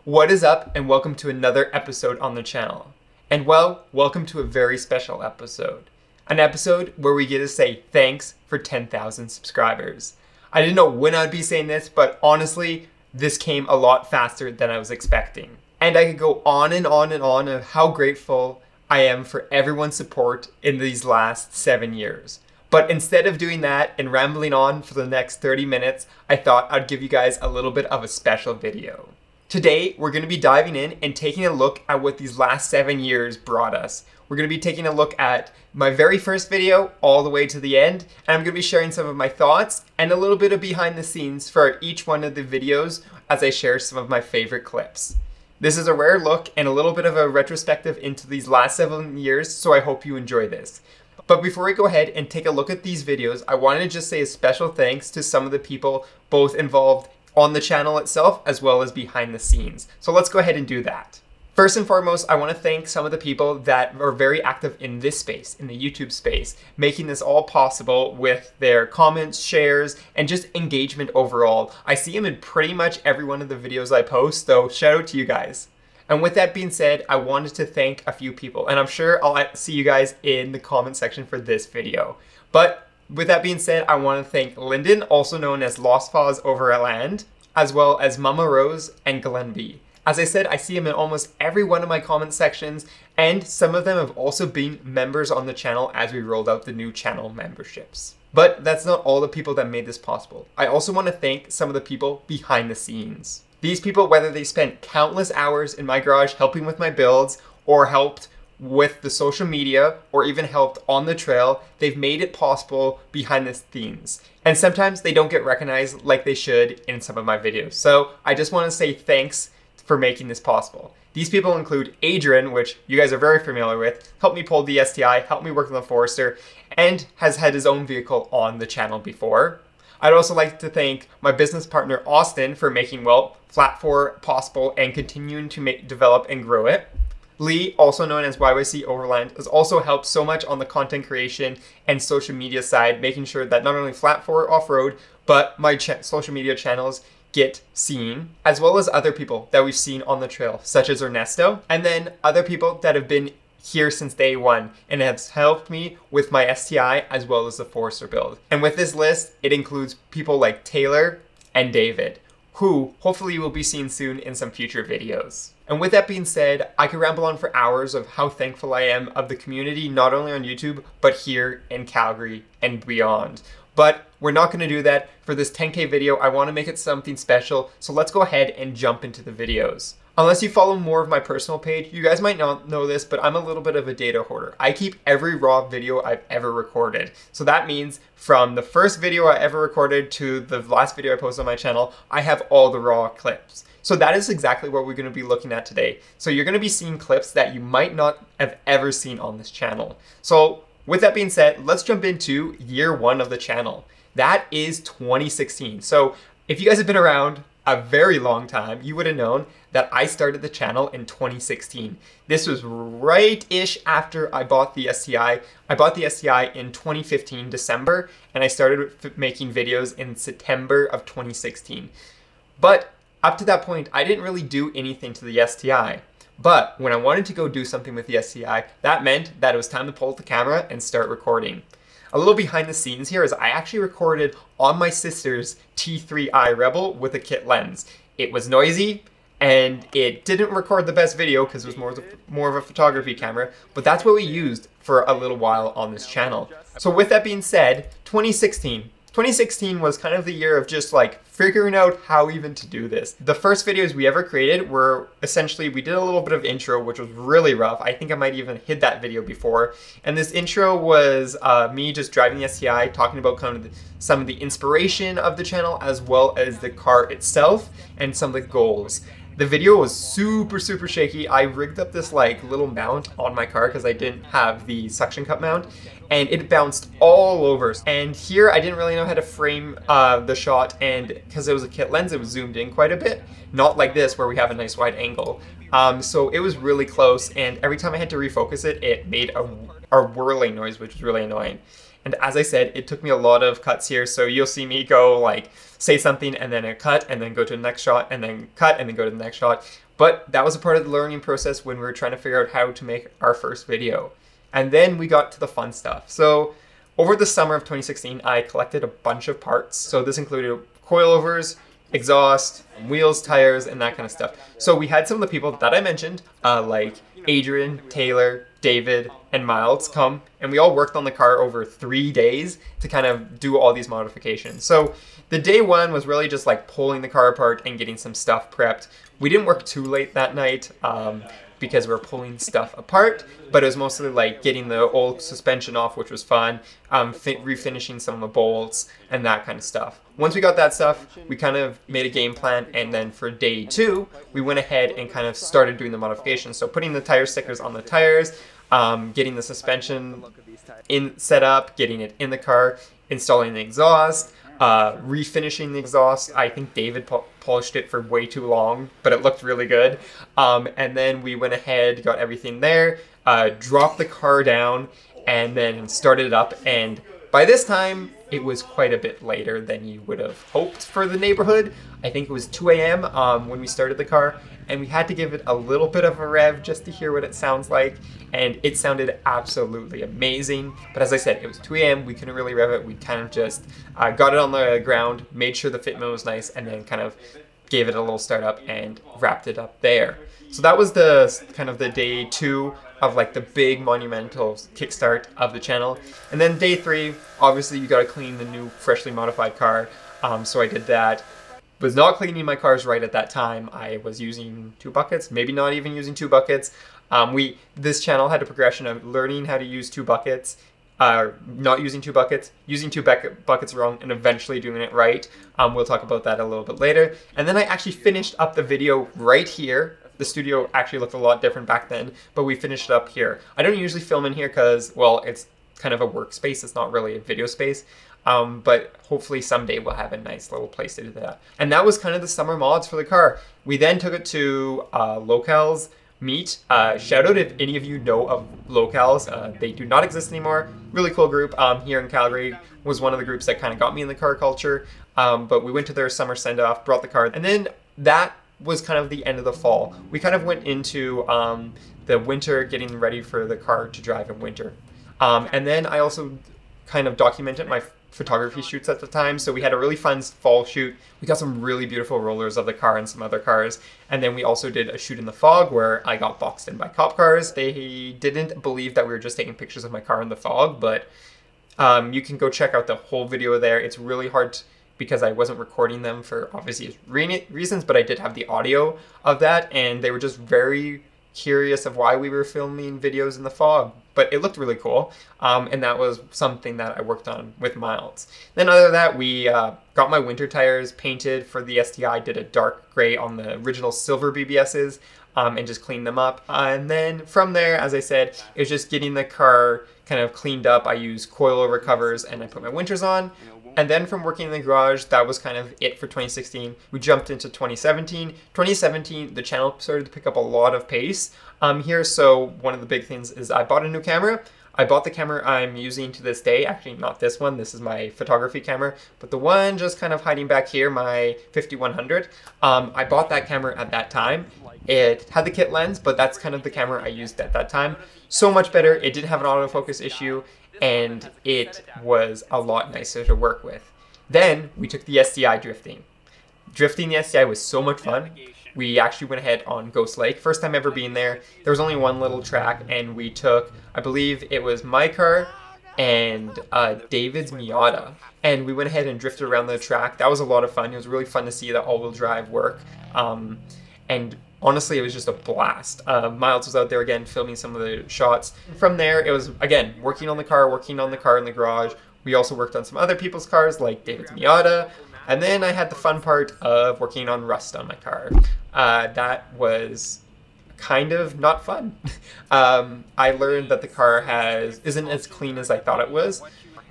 What is up, and welcome to another episode on the channel. And well, welcome to a very special episode. An episode where we get to say thanks for 10,000 subscribers. I didn't know when I'd be saying this, but honestly, this came a lot faster than I was expecting. And I could go on and on and on of how grateful I am for everyone's support in these last 7 years. But instead of doing that and rambling on for the next 30 minutes, I thought I'd give you guys a little bit of a special video. Today, we're going to be diving in and taking a look at what these last 7 years brought us. We're going to be taking a look at my very first video all the way to the end, and I'm going to be sharing some of my thoughts and a little bit of behind the scenes for each one of the videos as I share some of my favorite clips. This is a rare look and a little bit of a retrospective into these last 7 years, so I hope you enjoy this. But before we go ahead and take a look at these videos, I wanted to just say a special thanks to some of the people both involved on the channel itself as well as behind the scenes. So let's go ahead and do that. First and foremost, I want to thank some of the people that are very active in this space, in the YouTube space, making this all possible with their comments, shares, and just engagement overall. I see them in pretty much every one of the videos I post, so shout out to you guys. And with that being said, I wanted to thank a few people, and I'm sure I'll see you guys in the comment section for this video. But with that being said, I want to thank Lyndon, also known as Lost Paws Overland, as well as Mama Rose and Glenn B. As I said, I see them in almost every one of my comment sections, and some of them have also been members on the channel as we rolled out the new channel memberships. But that's not all the people that made this possible. I also want to thank some of the people behind the scenes. These people, whether they spent countless hours in my garage helping with my builds, or helped with the social media, or even helped on the trail, they've made it possible behind the scenes. And sometimes they don't get recognized like they should in some of my videos. So I just want to say thanks for making this possible. These people include Adrian, which you guys are very familiar with, helped me pull the STI, helped me work on the Forester, and has had his own vehicle on the channel before. I'd also like to thank my business partner Austin for making, well, Flat 4 possible and continuing to develop and grow it. Lee, also known as YYC Overland, has also helped so much on the content creation and social media side, making sure that not only Flat 4 Off-Road, but my social media channels get seen, as well as other people that we've seen on the trail, such as Ernesto, and then other people that have been here since day one and have helped me with my STI as well as the Forester build. And with this list, it includes people like Taylor and David, who hopefully you will be seeing soon in some future videos. And with that being said, I could ramble on for hours of how thankful I am of the community, not only on YouTube, but here in Calgary and beyond. But we're not going to do that for this 10K video. I want to make it something special, so let's go ahead and jump into the videos. Unless you follow more of my personal page, you guys might not know this, but I'm a little bit of a data hoarder. I keep every raw video I've ever recorded. So that means from the first video I ever recorded to the last video I posted on my channel, I have all the raw clips. So that is exactly what we're going to be looking at today. So you're going to be seeing clips that you might not have ever seen on this channel. So with that being said, let's jump into year one of the channel. That is 2016. So if you guys have been around a very long time, you would have known that I started the channel in 2016. This was right-ish after I bought the STI. I bought the STI in 2015, December, and I started making videos in September of 2016. But up to that point, I didn't really do anything to the STI. But when I wanted to go do something with the STI, that meant that it was time to pull out the camera and start recording. A little behind the scenes here is I actually recorded on my sister's T3i Rebel with a kit lens. It was noisy and it didn't record the best video because it was more of a photography camera, but that's what we used for a little while on this channel. So with that being said, 2016 was kind of the year of just like figuring out how even to do this. The first videos we ever created were essentially, we did a little bit of intro, which was really rough. I think I might even hit that video before. And this intro was me just driving the STI, talking about kind of some of the inspiration of the channel, as well as the car itself and some of the goals. The video was super shaky. I rigged up this like little mount on my car because I didn't have the suction cup mount, and it bounced all over. And here I didn't really know how to frame the shot, and because it was a kit lens, it was zoomed in quite a bit. Not like this where we have a nice wide angle. So it was really close, and every time I had to refocus it, it made a whirling noise, which was really annoying. And as I said, it took me a lot of cuts here, so you'll see me go like say something and then a cut and then go to the next shot and then cut and then go to the next shot. But that was a part of the learning process when we were trying to figure out how to make our first video. And then we got to the fun stuff. So over the summer of 2016, I collected a bunch of parts. So this included coilovers, exhaust, wheels, tires, and that kind of stuff. So we had some of the people that I mentioned, like Adrian, Taylor, David, and Miles come, and we all worked on the car over 3 days to kind of do all these modifications. So the day one was really just like pulling the car apart and getting some stuff prepped. We didn't work too late that night because we were pulling stuff apart, but it was mostly like getting the old suspension off, which was fun, refinishing some of the bolts and that kind of stuff. Once we got that stuff, we kind of made a game plan, and then for day two, we went ahead and kind of started doing the modifications. So putting the tire stickers on the tires, getting the suspension set up, getting it in the car, installing the exhaust, refinishing the exhaust. I think David polished it for way too long, but it looked really good. And then we went ahead, got everything there, dropped the car down, and then started it up. And by this time, it was quite a bit later than you would have hoped for the neighborhood. I think it was 2 a.m. When we started the car, and we had to give it a little bit of a rev just to hear what it sounds like, and it sounded absolutely amazing. But as I said, it was 2 a.m. We couldn't really rev it. We kind of just got it on the ground, made sure the fitment was nice, and then kind of gave it a little startup and wrapped it up there. So that was the kind of the day two of like the big monumental kickstart of the channel. And then day three, obviously you got to clean the new freshly modified car. So I did that. Was not cleaning my cars right at that time. I was using 2 buckets, maybe not even using 2 buckets. This channel had a progression of learning how to use 2 buckets, not using 2 buckets, using 2 buckets wrong, and eventually doing it right. We'll talk about that a little bit later. And then I actually finished up the video right here. The studio actually looked a lot different back then, but we finished it up here. I don't usually film in here because, well, it's kind of a workspace. It's not really a video space. But hopefully someday we'll have a nice little place to do that. And that was kind of the summer mods for the car. We then took it to Local's meet. Shout out if any of you know of Locals. They do not exist anymore. Really cool group here in Calgary. Was one of the groups that kind of got me in the car culture. But we went to their summer send-off, brought the car, and then that was kind of the end of the fall. We kind of went into the winter, getting ready for the car to drive in winter. And then I also kind of documented my photography shoots at the time. So we had a really fun fall shoot. We got some really beautiful rollers of the car and some other cars. And then we also did a shoot in the fog where I got boxed in by cop cars. They didn't believe that we were just taking pictures of my car in the fog, but you can go check out the whole video there. It's really hard because I wasn't recording them for obvious reasons, but I did have the audio of that, and they were just very curious of why we were filming videos in the fog. But it looked really cool, and that was something that I worked on with Miles. Then other than that, we got my winter tires painted for the STI, did a dark gray on the original silver BBSs, and just cleaned them up. And then from there, as I said, it was just getting the car kind of cleaned up. I used coilover covers and I put my winters on. And then from working in the garage, that was kind of it for 2016. We jumped into 2017. 2017, the channel started to pick up a lot of pace here. So one of the big things is I bought a new camera. I bought the camera I'm using to this day. Actually, not this one. This is my photography camera. But the one just kind of hiding back here, my 5100. I bought that camera at that time. It had the kit lens, but that's kind of the camera I used at that time. So much better. It didn't have an autofocus issue, and it was a lot nicer to work with. Then we took the STI drifting. Drifting the STI was so much fun. We actually went ahead on Ghost Lake. First time ever being there. There was only one little track, and we took, I believe it was my car and David's Miata. And we went ahead and drifted around the track. That was a lot of fun. It was really fun to see the all-wheel drive work. And honestly, it was just a blast. Miles was out there again filming some of the shots. From there, it was, again, working on the car in the garage. We also worked on some other people's cars, like David's Miata. And then I had the fun part of working on rust on my car. That was kind of not fun. I learned that the car isn't as clean as I thought it was.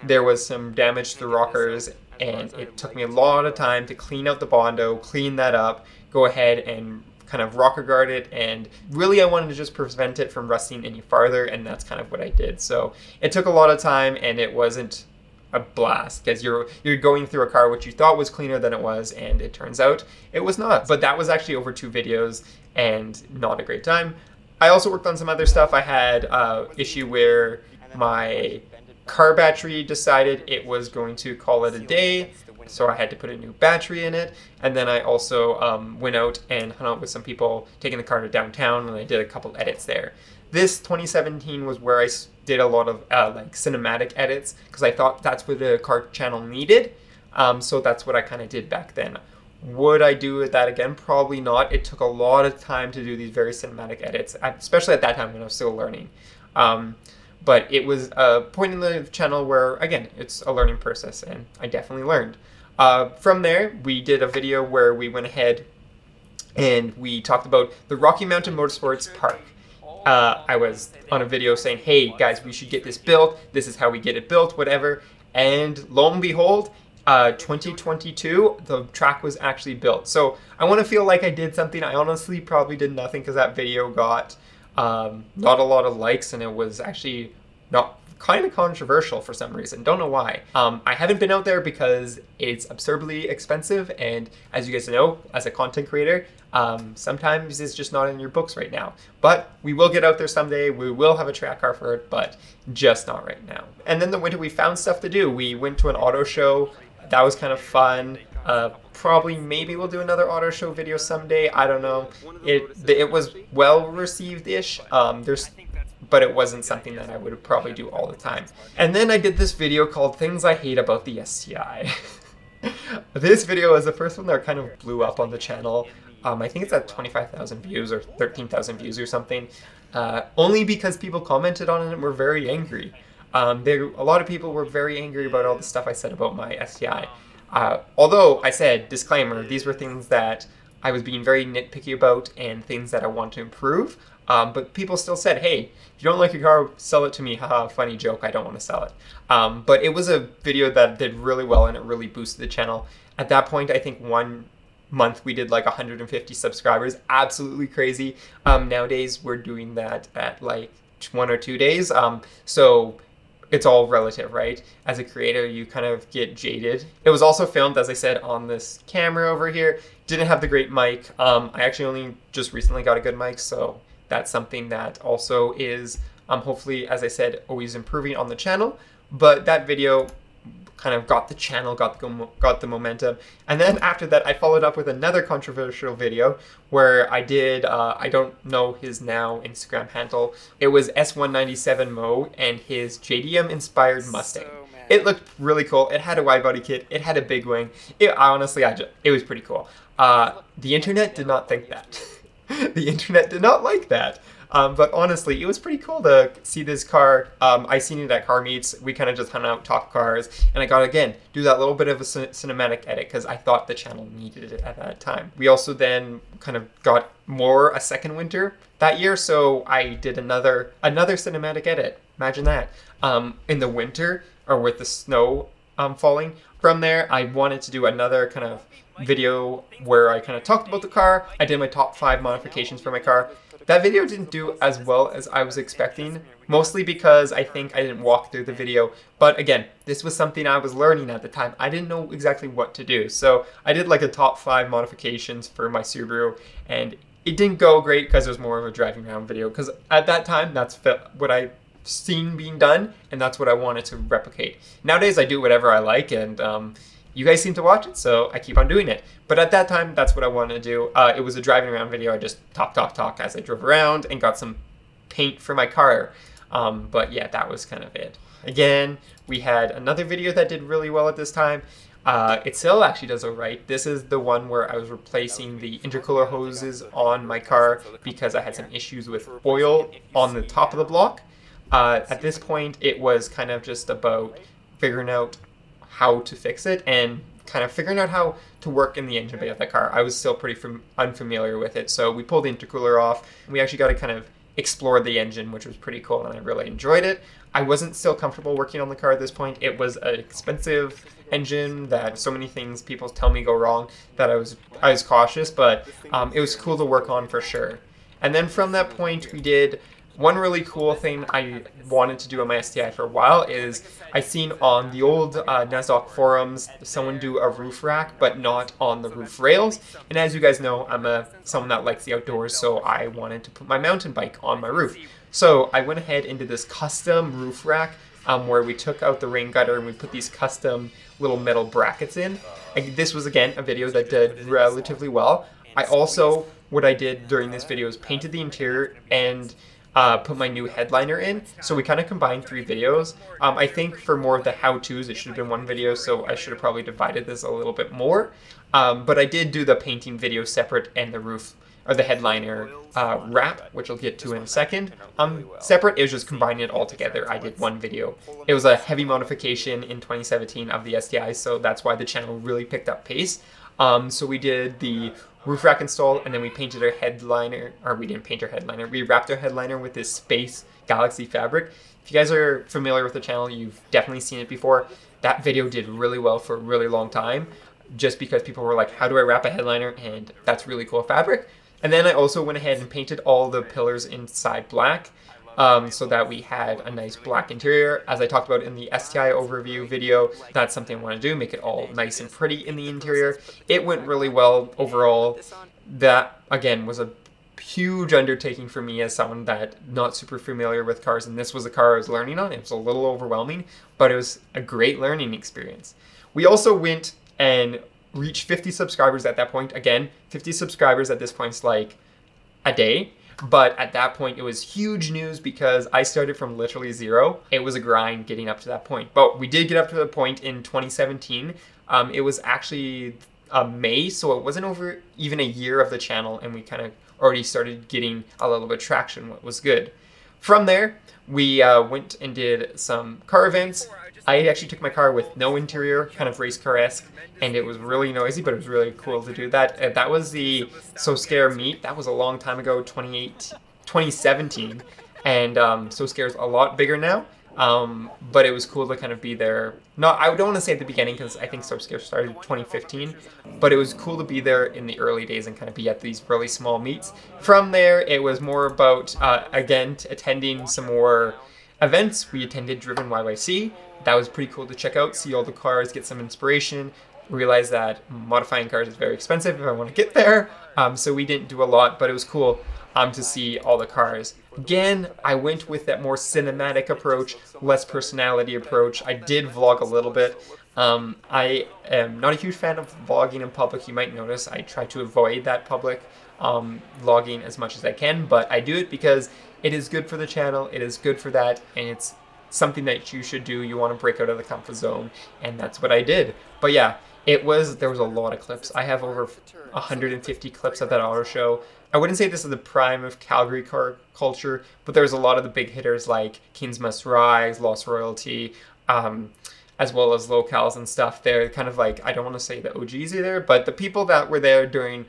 There was some damage to the rockers, and it took me a lot of time to clean out the Bondo, clean that up, go ahead and kind of rocker guard it, and really I wanted to just prevent it from rusting any farther, and that's kind of what I did. So it took a lot of time, and it wasn't a blast, because you're going through a car which you thought was cleaner than it was, and it turns out it was not. But that was actually over 2 videos and not a great time. I also worked on some other stuff. I had an issue where my car battery decided it was going to call it a day, so I had to put a new battery in it. And then I also went out and hung out with some people, taking the car to downtown, and I did a couple edits there. This 2017 was where I did a lot of like cinematic edits, because I thought that's what the car channel needed. So that's what I kind of did back then. Would I do that again? Probably not. It took a lot of time to do these very cinematic edits, especially at that time when I was still learning. But it was a point in the channel where, again, it's a learning process, and I definitely learned. From there, we did a video where we went ahead and we talked about the Rocky Mountain Motorsports Park. I was on a video saying, hey guys, we should get this built. This is how we get it built, whatever. And lo and behold, 2022, the track was actually built. So I want to feel like I did something. I honestly probably did nothing, because that video got not a lot of likes, and it was actually not kind of controversial for some reason. Don't know why. I haven't been out there because it's absurdly expensive, and as you guys know, as a content creator, sometimes it's just not in your books right now. But we will get out there someday. We will have a track car for it, but just not right now. And then the winter, we found stuff to do. We went to an auto show. That was kind of fun. Probably, maybe we'll do another auto show video someday. I don't know. It was well received-ish. But it wasn't something that I would probably do all the time. And then I did this video called Things I Hate About the STI. This video was the first one that kind of blew up on the channel. I think it's at 25,000 views or 13,000 views or something. Only because people commented on it and were very angry. A lot of people were very angry about all the stuff I said about my STI. Although I said, disclaimer, these were things that I was being very nitpicky about and things that I want to improve. But people still said, hey, if you don't like your car, sell it to me. Haha, funny joke, I don't want to sell it. But it was a video that did really well, and it really boosted the channel. At that point, I think 1 month we did like 150 subscribers. Absolutely crazy. Nowadays, we're doing that at like 1 or 2 days. So it's all relative, right? As a creator, you kind of get jaded. It was also filmed, as I said, on this camera over here. Didn't have the great mic. I actually only just recently got a good mic, so that's something that also is hopefully, as I said, always improving on the channel. But that video kind of got the channel, got the momentum. And then after that, I followed up with another controversial video where I did, I don't know his now Instagram handle. It was S197 Mo and his JDM inspired Mustang. It looked really cool. It had a wide body kit. It had a big wing. Honestly, it was pretty cool. The internet did not think that. The internet did not like that. But honestly, it was pretty cool to see this car. I seen it at car meets. We kind of just hung out, talked cars, and I got, again, do that little bit of a cinematic edit because I thought the channel needed it at that time. We also then kind of got a second winter that year, so I did another cinematic edit. Imagine that. In the winter, or with the snow falling. From there, I wanted to do another kind of video where I kind of talked about the car. I did my top 5 modifications for my car. That video didn't do as well as I was expecting, mostly because I think I didn't walk through the video. But again, this was something I was learning at the time. I didn't know exactly what to do. So I did like a top 5 modifications for my Subaru, and it didn't go great because it was more of a driving around video. Because at that time, that's what I seen being done, and that's what I wanted to replicate. Nowadays, I do whatever I like, and you guys seem to watch it, so I keep on doing it. But at that time, that's what I wanted to do. It was a driving around video. I just talk as I drove around and got some paint for my car. But yeah, that was kind of it. Again, we had another video that did really well at this time. It still actually does alright. This is the one where I was replacing the intercooler hoses on my car because I had some issues with oil on the top of the block. At this point, it was kind of just about figuring out how to fix it and kind of figuring out how to work in the engine bay of the car. I was still pretty unfamiliar with it, so we pulled the intercooler off, and we actually got to kind of explore the engine, which was pretty cool, and I really enjoyed it. I wasn't still comfortable working on the car at this point. It was an expensive engine that so many things people tell me go wrong that I was cautious, but it was cool to work on for sure. And then from that point, we did One really cool thing I wanted to do on my STI for a while is I seen on the old NASDAQ forums someone do a roof rack, but not on the roof rails. And as you guys know, I'm someone that likes the outdoors, so I wanted to put my mountain bike on my roof. So I went ahead and did this custom roof rack where we took out the rain gutter and we put these custom little metal brackets in. And this was, again, a video that did relatively well. I also, what I did during this video is painted the interior and put my new headliner in. So we kind of combined 3 videos. I think for more of the how-tos, it should have been 1 video, so I should have probably divided this a little bit more. But I did do the painting video separate and the roof, or the headliner wrap, which I'll get to in a second. Separate, it was just combining it all together. I did 1 video. It was a heavy modification in 2017 of the STI, so that's why the channel really picked up pace. So we did the roof rack install, and then we painted our headliner, or we didn't paint our headliner, we wrapped our headliner with this Space Galaxy fabric. If you guys are familiar with the channel, you've definitely seen it before. That video did really well for a really long time, just because people were like, how do I wrap a headliner? And that's really cool fabric. And then I also went ahead and painted all the pillars inside black, so that we had a nice black interior. As I talked about in the STI overview video, that's something I want to do, make it all nice and pretty in the interior. It went really well overall. That, again, was a huge undertaking for me as someone that not super familiar with cars, and this was a car I was learning on. It was a little overwhelming, but it was a great learning experience. We also went and reached 50 subscribers at that point. Again, 50 subscribers at this point is like a day. But at that point, it was huge news because I started from literally 0. It was a grind getting up to that point. But we did get up to the point in 2017. It was actually May, so it wasn't over even a year of the channel, and we kind of already started getting a little bit of traction, what was good. From there, we went and did some car events. I actually took my car with no interior, kind of race car-esque, and it was really noisy, but it was really cool to do that. That was the So Scare meet. That was a long time ago, 2017, and So Scare's a lot bigger now, but it was cool to kind of be there. No, I don't want to say at the beginning because I think So Scare started in 2015, but it was cool to be there in the early days and kind of be at these really small meets. From there, it was more about, again, attending some more events. We attended Driven YYC. That was pretty cool to check out, see all the cars, get some inspiration, realize that modifying cars is very expensive if I want to get there. So we didn't do a lot, but it was cool to see all the cars. Again, I went with that more cinematic approach, less personality approach. I did vlog a little bit. I am not a huge fan of vlogging in public. You might notice I try to avoid that public vlogging as much as I can, but I do it because it is good for the channel, it is good for that, and it's something that you should do. You want to break out of the comfort zone, and that's what I did. But yeah, there was a lot of clips. I have over 150 clips of that auto show. I wouldn't say this is the prime of Calgary car culture, but there's a lot of the big hitters like Kings Must Rise, Lost Royalty, as well as locals and stuff. They're kind of like, I don't want to say the OGs either, but the people that were there during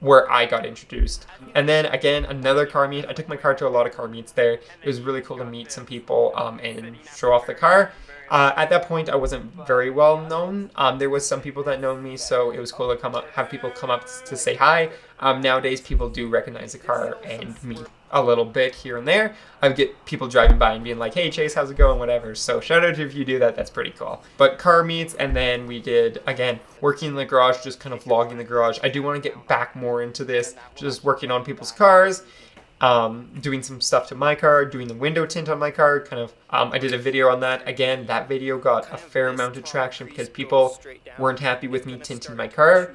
where I got introduced. And then again, another car meet. I took my car to a lot of car meets there. It was really cool to meet some people and show off the car. At that point, I wasn't very well known. There was some people that know me, so it was cool to have people come up to say hi. Nowadays, people do recognize the car and me a little bit here and there. I would get people driving by and being like, hey Chase, how's it going, whatever. So shout out if you do that, that's pretty cool. But car meets, and then we did, again, working in the garage, just kind of vlogging the garage. I do want to get back more into this, just working on people's cars. Doing some stuff to my car, doing the window tint on my car, kind of, I did a video on that. Again, that video got a fair amount of traction because people weren't happy with me tinting my car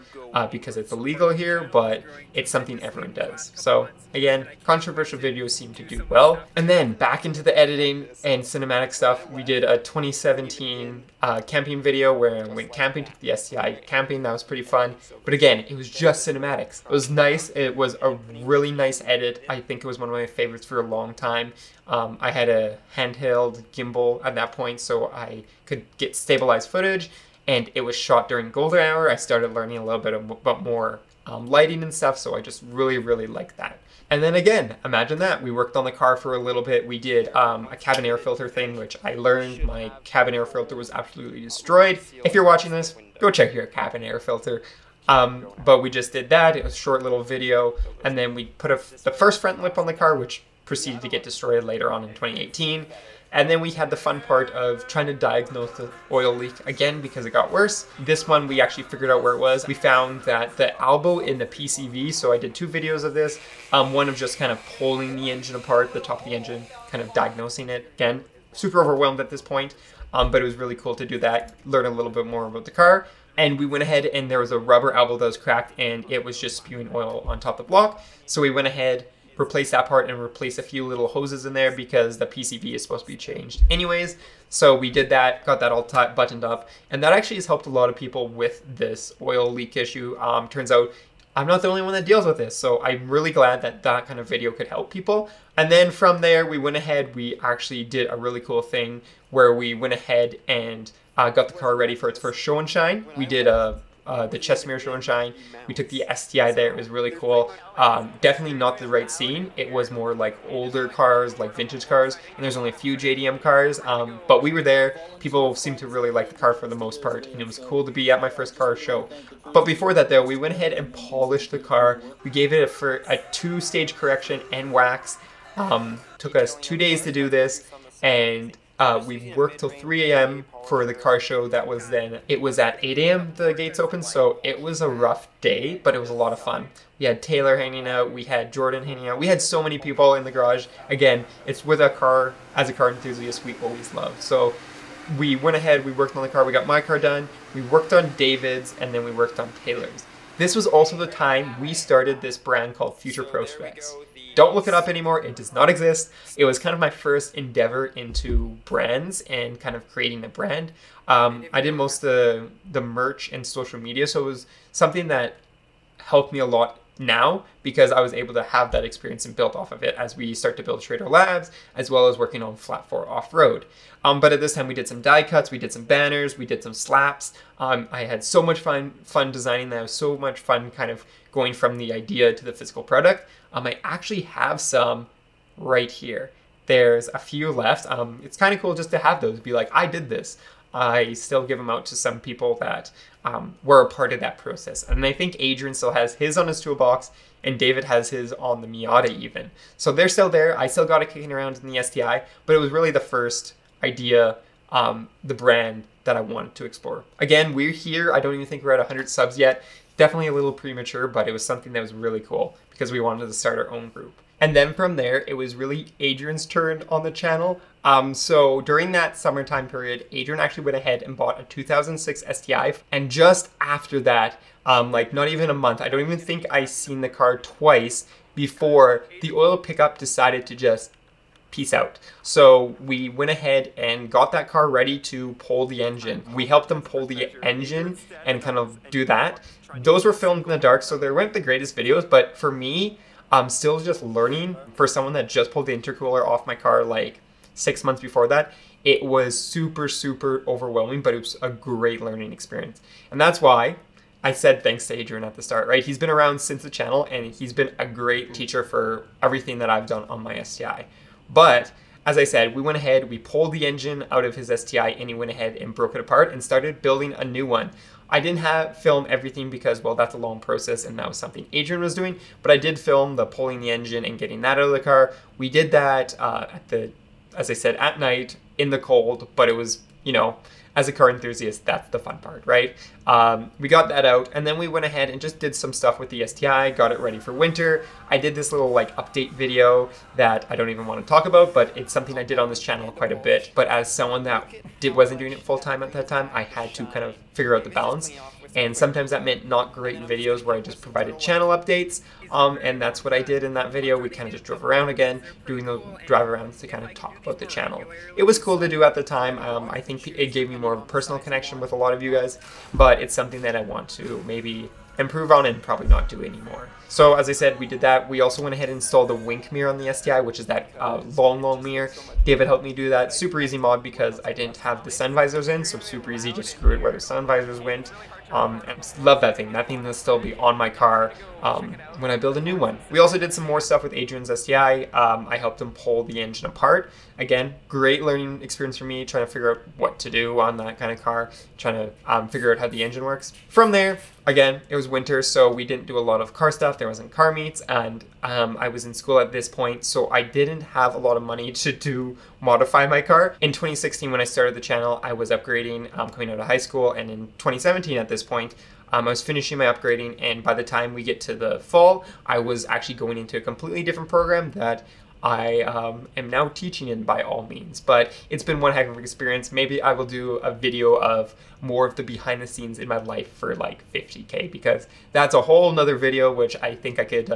because it's illegal here, but it's something everyone does. So again, controversial videos seem to do well. And then back into the editing and cinematic stuff, we did a 2017 camping video where I went camping, took the STI camping. That was pretty fun. But again, it was just cinematics. It was nice. It was a really nice edit. I think it was one of my favorites for a long time. I had a handheld gimbal at that point, so I could get stabilized footage, and it was shot during golden hour. I started learning a little bit about more lighting and stuff, so I just really liked that. And then again, imagine that. We worked on the car for a little bit. We did a cabin air filter thing, which I learned my cabin air filter was absolutely destroyed. If you're watching this, go check your cabin air filter. But we just did that. It was a short little video, and then we put the first front lip on the car, which proceeded to get destroyed later on in 2018. And then we had the fun part of trying to diagnose the oil leak again because it got worse. This one, we actually figured out where it was. We found that the elbow in the PCV, so I did 2 videos of this. One of just kind of pulling the engine apart, the top of the engine, kind of diagnosing it. Again, super overwhelmed at this point, but it was really cool to do that, learn a little bit more about the car. And we went ahead and there was a rubber elbow that was cracked and it was just spewing oil on top of the block. So we went ahead, replace that part and replace a few little hoses in there because the PCV is supposed to be changed anyways. So we did that, got that all buttoned up, and that actually has helped a lot of people with this oil leak issue. Turns out I'm not the only one that deals with this, so I'm really glad that that kind of video could help people. And then from there, we went ahead, we actually did a really cool thing where we went ahead and got the car ready for its first show and shine. We did the chest mirror show and shine. We took the STI there. It was really cool. Definitely not the right scene. It was more like older cars, like vintage cars, and there's only a few JDM cars, but we were there. People seemed to really like the car for the most part, and it was cool to be at my first car show. But before that though, we went ahead and polished the car. We gave it a 2-stage correction and wax. Took us 2 days to do this, and we worked till 3 a.m. for the car show. That was then, it was at 8 a.m. the gates opened, so it was a rough day, but it was a lot of fun. We had Taylor hanging out, we had Jordan hanging out, we had so many people in the garage. Again, it's with a car, as a car enthusiast, we always love. So we went ahead, we worked on the car, we got my car done, we worked on David's, and then we worked on Taylor's. This was also the time we started this brand called Future Prospects. Don't look it up anymore, it does not exist. It was kind of my first endeavor into brands and kind of creating a brand. I did most of the merch and social media, so it was something that helped me a lot now because I was able to have that experience and build off of it as we start to build Trader Labs, as well as working on Flat 4 off-road. But at this time we did some die cuts, we did some banners, we did some slaps. I had so much fun designing that. It was so much fun kind of going from the idea to the physical product. I actually have some right here. There's a few left. It's kind of cool just to have those, be like, I did this. I still give them out to some people that were a part of that process. And I think Adrian still has his on his toolbox, and David has his on the Miata even. So they're still there. I still got it kicking around in the STI, but it was really the first idea, the brand that I wanted to explore. Again, we're here. I don't even think we're at 100 subs yet. Definitely a little premature, but it was something that was really cool because we wanted to start our own group. And then from there, it was really Adrian's turn on the channel. So during that summertime period, Adrian actually went ahead and bought a 2006 STI. And just after that, like not even a month, I don't even think I seen the car twice before the oil pickup decided to just peace out. So we went ahead and got that car ready to pull the engine. We helped them pull the engine and kind of do that. Those were filmed in the dark, so they weren't the greatest videos, but for me, I'm still just learning. For someone that just pulled the intercooler off my car like 6 months before that, it was super, super overwhelming, but it was a great learning experience. And that's why I said thanks to Adrian at the start, right? He's been around since the channel, and he's been a great teacher for everything that I've done on my STI. But as I said, we went ahead, we pulled the engine out of his STI, and he went ahead and broke it apart and started building a new one. I didn't film everything because, well, that's a long process and that was something Adrian was doing, but I did film the pulling the engine and getting that out of the car. We did that as I said, at night in the cold, but it was, you know, as a car enthusiast, that's the fun part, right? We got that out, and then we went ahead and just did some stuff with the STI, got it ready for winter. I did this little like update video that I don't even want to talk about, but it's something I did on this channel quite a bit. But as someone that wasn't doing it full time at that time, I had to kind of figure out the balance. And sometimes that meant not great videos where I just provided channel updates. And that's what I did in that video. We kind of just drove around again, doing the drive arounds to kind of talk about the channel. It was cool to do at the time. I think it gave me more of a personal connection with a lot of you guys, but it's something that I want to maybe improve on and probably not do anymore. So as I said, we did that. We also went ahead and installed the wink mirror on the STI, which is that long mirror. David helped me do that. Super easy mod because I didn't have the sun visors in, so super easy, just screw it where the sun visors went. I love that thing. That thing will still be on my car when I build a new one. We also did some more stuff with Adrian's STI. I helped him pull the engine apart. Again, great learning experience for me, trying to figure out what to do on that kind of car, trying to figure out how the engine works. From there, again, it was winter, so we didn't do a lot of car stuff. there wasn't car meets, and I was in school at this point, so I didn't have a lot of money to modify my car. In 2016, when I started the channel, I was upgrading coming out of high school, and in 2017 at this point, I was finishing my upgrading, and by the time we get to the fall, I was actually going into a completely different program that I am now teaching in by all means. But it's been one heck of an experience. Maybe I will do a video of more of the behind the scenes in my life for like 50K, because that's a whole nother video, which I think I could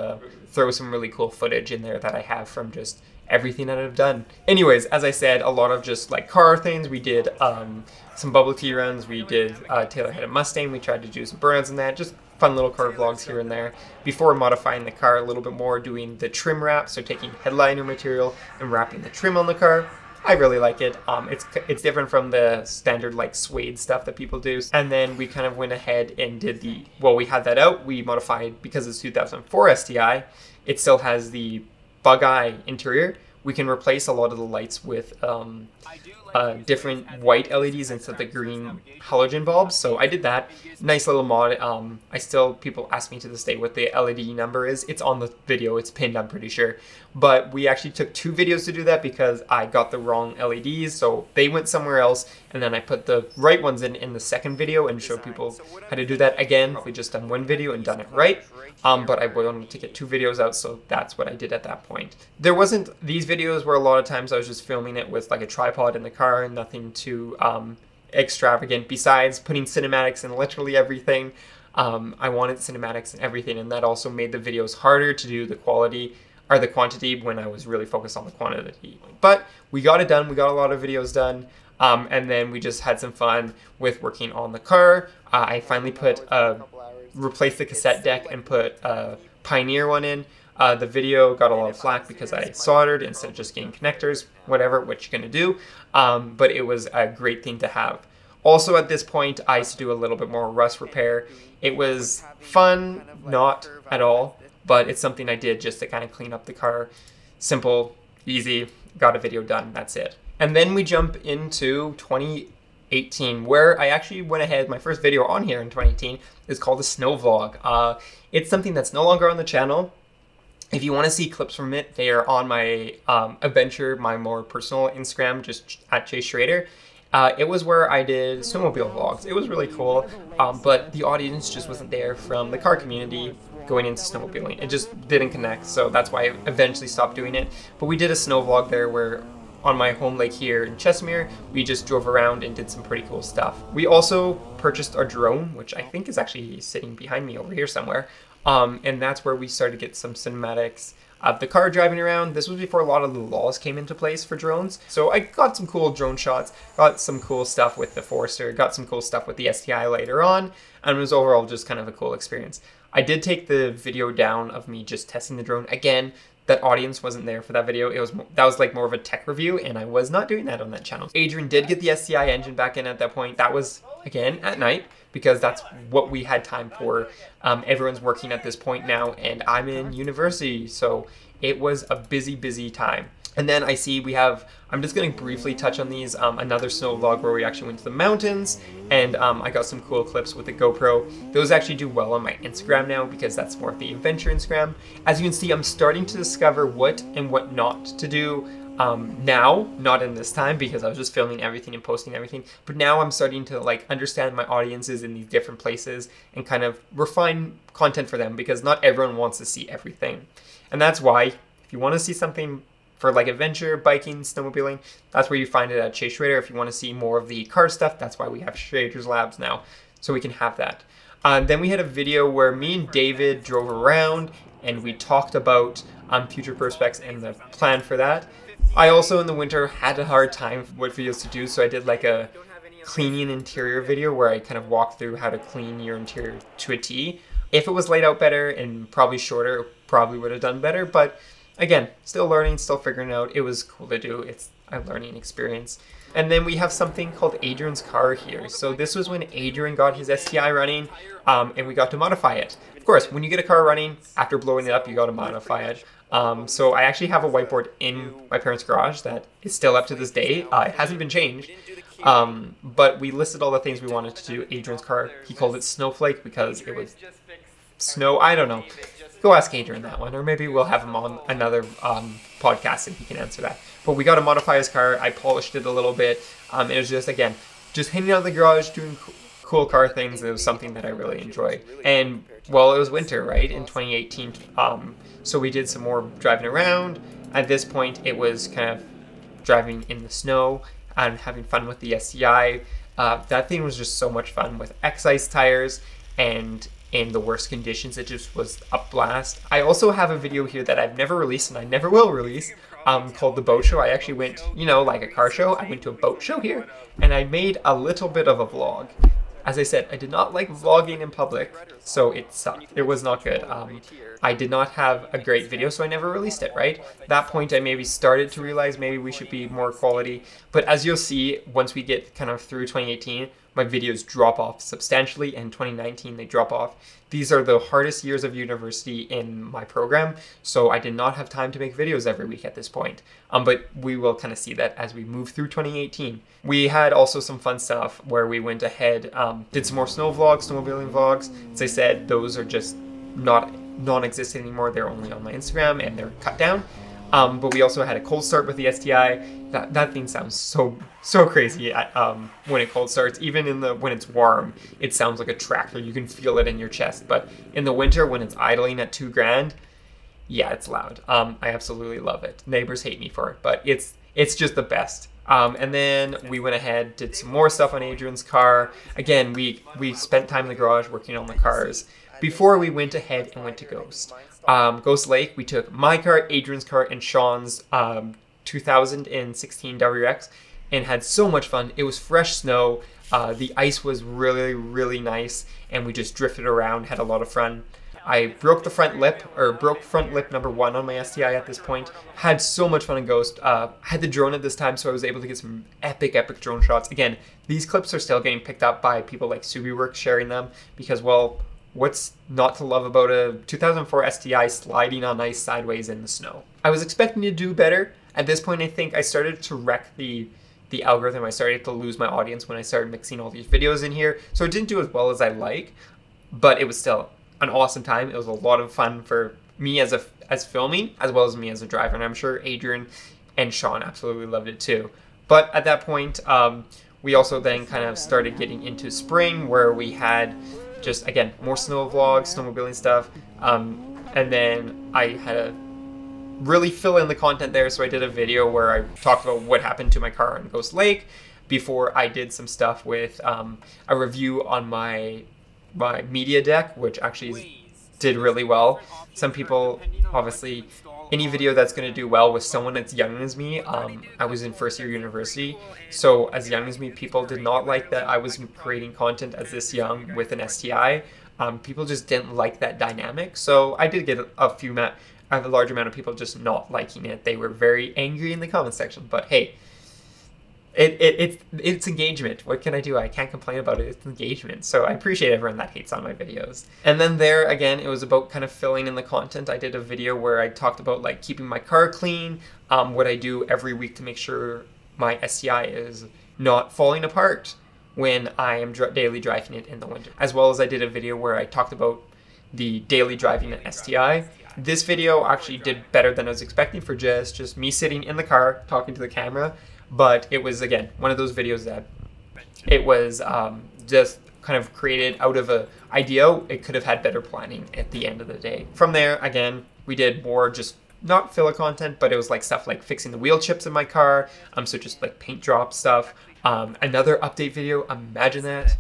throw some really cool footage in there that I have from just everything that I've done. Anyways, as I said, a lot of just like car things. We did some bubble tea runs. We did Taylor had a Mustang. We tried to do some burnouts and that, just fun little car vlogs here and there before modifying the car a little bit more, doing the trim wrap, so taking headliner material and wrapping the trim on the car. I really like it. It's different from the standard like suede stuff that people do. And then we kind of went ahead and did we had that out. We modified, because it's 2004 STI, it still has the bug eye interior. We can replace a lot of the lights with different white LEDs instead of the green halogen bulbs. So I did that. Nice little mod. People ask me to this day what the LED number is. It's on the video. It's pinned, I'm pretty sure. But we actually took 2 videos to do that because I got the wrong LEDs. So they went somewhere else. And then I put the right ones in the second video and showed people how to do that. Again, we just done 1 video and done it right. But I wanted to get 2 videos out, so that's what I did at that point. There wasn't these videos where a lot of times I was just filming it with like a tripod in the car, nothing too extravagant besides putting cinematics in literally everything. I wanted cinematics in everything, and that also made the videos harder to do the quality or the quantity when I was really focused on the quantity. But we got it done. We got a lot of videos done. And then we just had some fun with working on the car. I finally replaced the cassette deck and put a Pioneer one in. The video got a lot of flack because I soldered instead of just getting connectors, whatever, what you're gonna do. But it was a great thing to have. Also at this point, I used to do a little bit more rust repair. It was fun, not at all, but it's something I did just to kind of clean up the car. Simple, easy, got a video done, that's it. And then we jump into 2018, where I actually went ahead. My first video on here in 2018 is called a snow vlog. It's something that's no longer on the channel. If you want to see clips from it, they are on my adventure, my more personal Instagram, just at Chase Schrader. It was where I did snowmobile vlogs. It was really cool, but the audience just wasn't there from the car community going into snowmobiling. It just didn't connect, so that's why I eventually stopped doing it. But we did a snow vlog there where on my home lake here in Chesimere, we just drove around and did some pretty cool stuff. We also purchased our drone, which I think is actually sitting behind me over here somewhere. And that's where we started to get some cinematics of the car driving around. This was before a lot of the laws came into place for drones. So I got some cool drone shots, got some cool stuff with the Forester, got some cool stuff with the STI later on, and it was overall just kind of a cool experience. I did take the video down of me just testing the drone. Again, that audience wasn't there for that video. That was like more of a tech review, and I was not doing that on that channel. Adrian did get the STI engine back in at that point. That was, again, at night, because that's what we had time for. Everyone's working at this point now, and I'm in university, so it was a busy, busy time. And then I see I'm just going to briefly touch on these, another snow vlog where we actually went to the mountains, and I got some cool clips with the GoPro. Those actually do well on my Instagram now because that's more of the adventure Instagram. As you can see, I'm starting to discover what and what not to do now, not in this time because I was just filming everything and posting everything, but now I'm starting to like understand my audiences in these different places and kind of refine content for them, because not everyone wants to see everything. And that's why, if you want to see something for like adventure, biking, snowmobiling, that's where you find it at Chase Schrader. If you want to see more of the car stuff, that's why we have Schrader's Labs now, so we can have that. Then we had a video where me and David drove around and we talked about future prospects and the plan for that. I also in the winter had a hard time what videos to do, so I did like a cleaning interior video where I kind of walked through how to clean your interior to a T. If it was laid out better and probably shorter, it probably would have done better, but again, still learning, still figuring it out. It was cool to do. It's a learning experience. And then we have something called Adrian's car here. So this was when Adrian got his STI running, and we got to modify it. Of course, when you get a car running, after blowing it up, you got to modify it. So I actually have a whiteboard in my parents' garage that is still up to this day. It hasn't been changed. But we listed all the things we wanted to do. Adrian's car, he called it Snowflake because it was snow, I don't know. go ask Adrian that one, or maybe we'll have him on another podcast and he can answer that. But we got to modify his car. I polished it a little bit. It was just, again, just hanging out in the garage, doing cool car things. It was something that I really enjoy. And, well, it was winter, right, in 2018. So we did some more driving around. At this point, it was kind of driving in the snow and having fun with the STI. That thing was just so much fun with X-Ice tires, and in the worst conditions, it just was a blast. I also have a video here that I've never released and I never will release, called The Boat Show. I actually went, you know, like a car show, I went to a boat show here, and I made a little bit of a vlog. As I said, I did not like vlogging in public, so it sucked. It was not good. I did not have a great video, so I never released it, right? At that point, I maybe started to realize maybe we should be more quality. But as you'll see, once we get kind of through 2018, my videos drop off substantially, and 2019, they drop off. These are the hardest years of university in my program, so I did not have time to make videos every week at this point. But we will kind of see that as we move through 2018. We had also some fun stuff where we went ahead, did some more snow vlogs, snowmobiling vlogs. As I said, those are just non-existent anymore. They're only on my Instagram and they're cut down. But we also had a cold start with the STI. That thing sounds so crazy when it cold starts. Even when it's warm, it sounds like a tractor. You can feel it in your chest. But in the winter, when it's idling at $2,000, yeah, it's loud. I absolutely love it. Neighbors hate me for it, but it's just the best. And then we went ahead, did some more stuff on Adrian's car. Again, we spent time in the garage working on the cars before we went ahead and went to Ghost. Ghost Lake, we took my car, Adrian's car, and Sean's 2016 WRX and had so much fun. It was fresh snow. The ice was really, really nice, and we just drifted around, had a lot of fun. I broke the front lip, or broke front lip number 1 on my STI at this point. Had so much fun in Ghost. Had the drone at this time, so I was able to get some epic drone shots. Again, these clips are still getting picked up by people like Subaru sharing them because, well, what's not to love about a 2004 STI sliding on ice sideways in the snow? I was expecting to do better. At this point, I think I started to wreck the algorithm. I started to lose my audience when I started mixing all these videos in here. So it didn't do as well as I like, but it was still an awesome time. It was a lot of fun for me as filming, as well as me as a driver. And I'm sure Adrian and Sean absolutely loved it too. But at that point, we also then kind of started getting into spring, where we had just, again, more snow vlogs, snowmobiling stuff. And then I had to really fill in the content there. So I did a video where I talked about what happened to my car on Ghost Lake before I did some stuff with a review on my media deck, which actually did really well. Some people, obviously, any video that's going to do well with someone that's young as me, I was in first year university, so as young as me, people did not like that I was creating content as this young with an STI. People just didn't like that dynamic, so I did get a large amount of people just not liking it. They were very angry in the comment section, but hey, it's engagement. What can I do? I can't complain about it. It's engagement. So I appreciate everyone that hates on my videos. And then there, again, it was about kind of filling in the content. I did a video where I talked about like keeping my car clean, what I do every week to make sure my STI is not falling apart when I am daily driving it in the winter. As well as I did a video where I talked about the daily driving an STI. This video actually did better than I was expecting for just me sitting in the car talking to the camera. But it was, again, one of those videos that it was just kind of created out of an idea. It could have had better planning at the end of the day. From there, again, we did more just not filler content, but it was like stuff like fixing the wheel chips in my car. So just like paint drop stuff. Another update video, imagine that.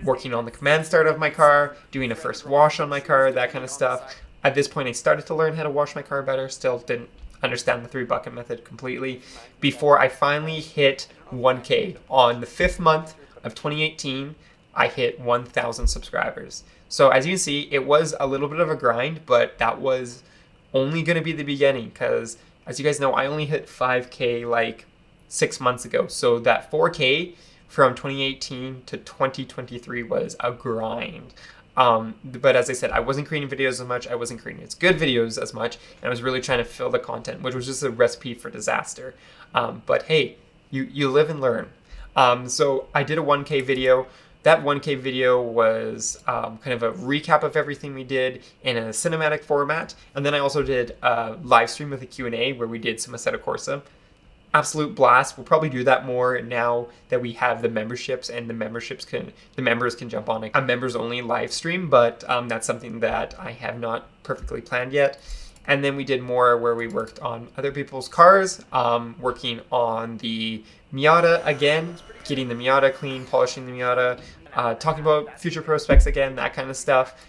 Working on the command start of my car, doing a first wash on my car, that kind of stuff. At this point, I started to learn how to wash my car better. Still didn't understand the 3-bucket method completely before I finally hit 1K. On the 5th month of 2018, I hit 1,000 subscribers. So as you can see, it was a little bit of a grind, but that was only going to be the beginning because, as you guys know, I only hit 5K like 6 months ago. So that 4K from 2018 to 2023 was a grind. But as I said, I wasn't creating videos as much, I wasn't creating as good videos as much, and I was really trying to fill the content, which was just a recipe for disaster. But hey, you live and learn. So I did a 1K video. That 1K video was kind of a recap of everything we did in a cinematic format. And then I also did a live stream with a Q&A where we did some Assetto Corsa. Absolute blast. We'll probably do that more now that we have the memberships, and the members can jump on a members only live stream, but that's something that I have not perfectly planned yet. And then we did more where we worked on other people's cars, working on the Miata again, getting the Miata clean, polishing the Miata, talking about future prospects again, that kind of stuff,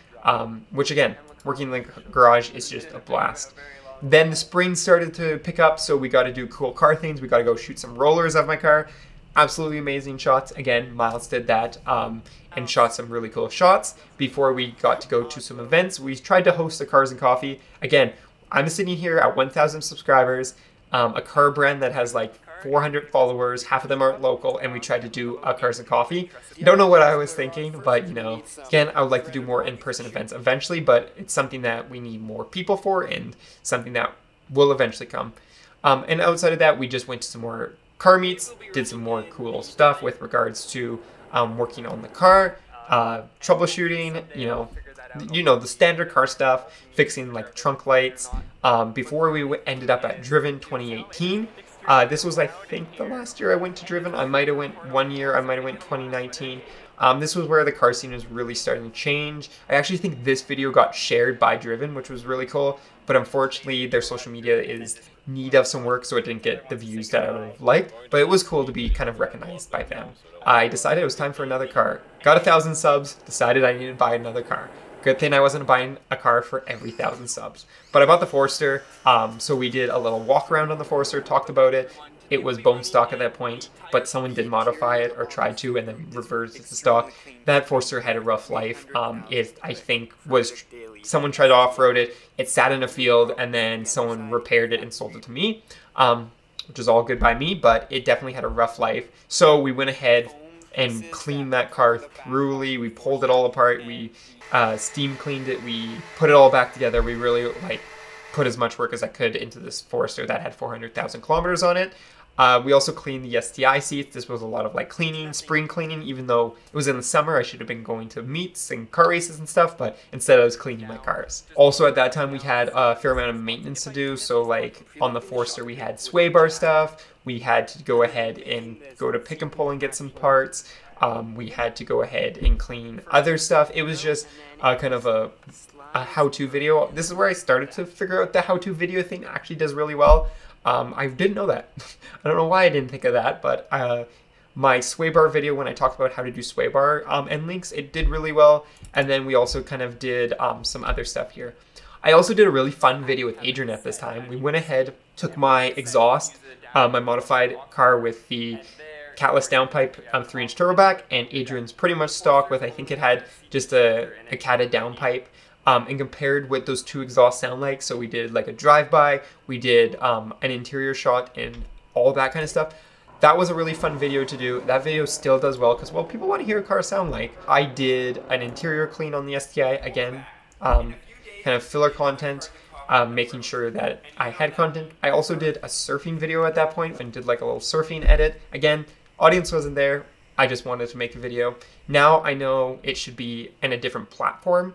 which again, working in the garage is just a blast. Then the spring started to pick up, so we got to do cool car things. We got to go shoot some rollers of my car. Absolutely amazing shots. Again, Miles did that and shot some really cool shots. Before we got to go to some events, we tried to host a Cars and Coffee. Again, I'm sitting here at 1,000 subscribers, a car brand that has like 400 followers, half of them aren't local, and we tried to do a Cars and Coffee. Don't know what I was thinking, but you know, again, I would like to do more in-person events eventually, but it's something that we need more people for and something that will eventually come. And outside of that, we just went to some more car meets, did some more cool stuff with regards to working on the car, troubleshooting, you know, the standard car stuff, fixing like trunk lights. Before we ended up at Driven 2018. This was, I think, the last year I went to Driven. I might have went 1 year, I might have went 2019. This was where the car scene was really starting to change. I actually think this video got shared by Driven, which was really cool, but unfortunately their social media is in need of some work, so it didn't get the views that I would have liked, but it was cool to be kind of recognized by them. I decided it was time for another car. Got 1,000 subs, decided I needed to buy another car. Good thing I wasn't buying a car for every 1,000 subs. But I bought the Forester, so we did a little walk around on the Forester, talked about it. It was bone stock at that point, but someone did modify it or tried to and then reversed it to stock. That Forester had a rough life. It, I think, was someone tried to off-road it, it sat in a field, and then someone repaired it and sold it to me, which is all good by me, but it definitely had a rough life. So we went ahead and cleaned that car thoroughly. We pulled it all apart. We steam cleaned it. We put it all back together. We really put as much work as I could into this Forester that had 400,000 kilometers on it. We also cleaned the STI seats. This was a lot of cleaning, spring cleaning, even though it was in the summer. I should have been going to meets and car races and stuff, but instead I was cleaning my cars. Also at that time we had a fair amount of maintenance to do. So on the Forester we had sway bar stuff. We had to go ahead and go to Pick and Pull and get some parts. We had to go ahead and clean other stuff. It was just kind of a how-to video. This is where I started to figure out the how-to video thing actually does really well. I didn't know that. I don't know why I didn't think of that, but my sway bar video when I talked about how to do sway bar end links, it did really well. And then we also kind of did some other stuff here. I also did a really fun video with Adrian at this time. We went ahead, took my exhaust, my modified car with the catless downpipe 3-inch turbo back, and Adrian's pretty much stock with, I think it had just a catted downpipe, and compared what those two exhausts sound like. So we did like a drive-by, we did an interior shot and all that kind of stuff. That was a really fun video to do. That video still does well because, well, people want to hear a car sound like. I did an interior clean on the STI again, kind of filler content, making sure that I had content. I also did a surfing video at that point and did like a little surfing edit. Again, audience wasn't there. I just wanted to make a video. Now I know it should be in a different platform.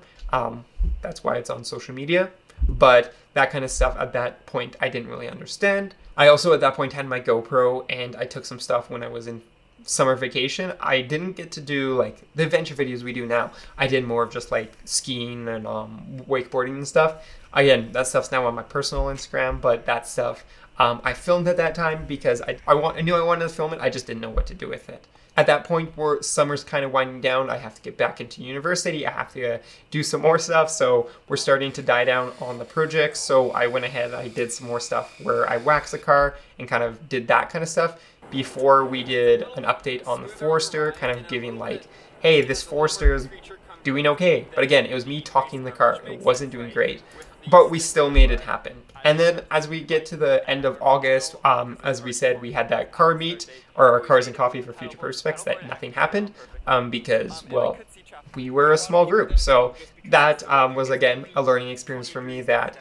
That's why it's on social media. But that kind of stuff at that point I didn't really understand. I also at that point had my GoPro and I took some stuff when I was in summer vacation. I didn't get to do like the adventure videos we do now. I did more of just like skiing and wakeboarding and stuff. Again, that stuff's now on my personal Instagram, but that stuff I filmed at that time because I knew I wanted to film it. I just didn't know what to do with it. At that point where summer's kind of winding down, I have to get back into university. I have to do some more stuff. So we're starting to die down on the projects. So I went ahead, I did some more stuff where I waxed the car and kind of did that kind of stuff before we did an update on the Forester, kind of giving like, hey, this Forester is doing okay. But again, it was me talking the car. It wasn't doing great, but we still made it happen. And then as we get to the end of August, as we said, we had that car meet or our Cars and Coffee for Future Prospects that nothing happened because, well, we were a small group. So that was, again, a learning experience for me that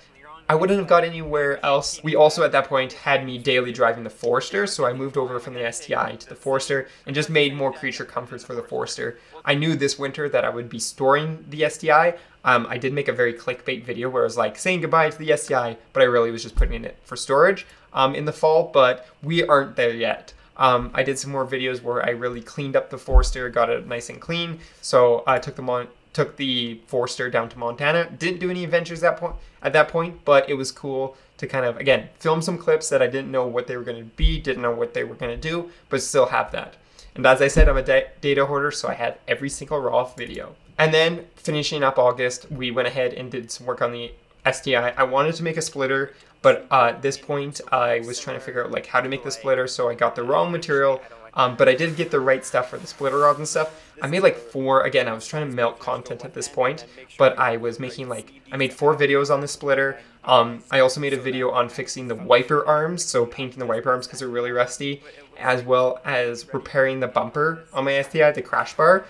I wouldn't have got anywhere else. We also at that point had me daily driving the Forester, so I moved over from the STI to the Forester and just made more creature comforts for the Forester. I knew this winter that I would be storing the STI. I did make a very clickbait video where I was like saying goodbye to the STI, but I really was just putting it for storage in the fall, but we aren't there yet. I did some more videos where I really cleaned up the Forester, got it nice and clean. So I took the Forester down to Montana. Didn't do any adventures at that point, but it was cool to kind of, again, film some clips that I didn't know what they were going to be, didn't know what they were going to do, but still have that. And as I said, I'm a data hoarder, so I had every single raw video. And then finishing up August, we went ahead and did some work on the STI. I wanted to make a splitter, but at this point, I was trying to figure out like how to make the splitter, so I got the wrong material. But I did get the right stuff for the splitter rods and stuff. I made like 4, again, I was trying to melt content at this point, but I was making I made 4 videos on the splitter. I also made a video on fixing the wiper arms, so painting the wiper arms because they're really rusty, as well as repairing the bumper on my STI, the crash bar.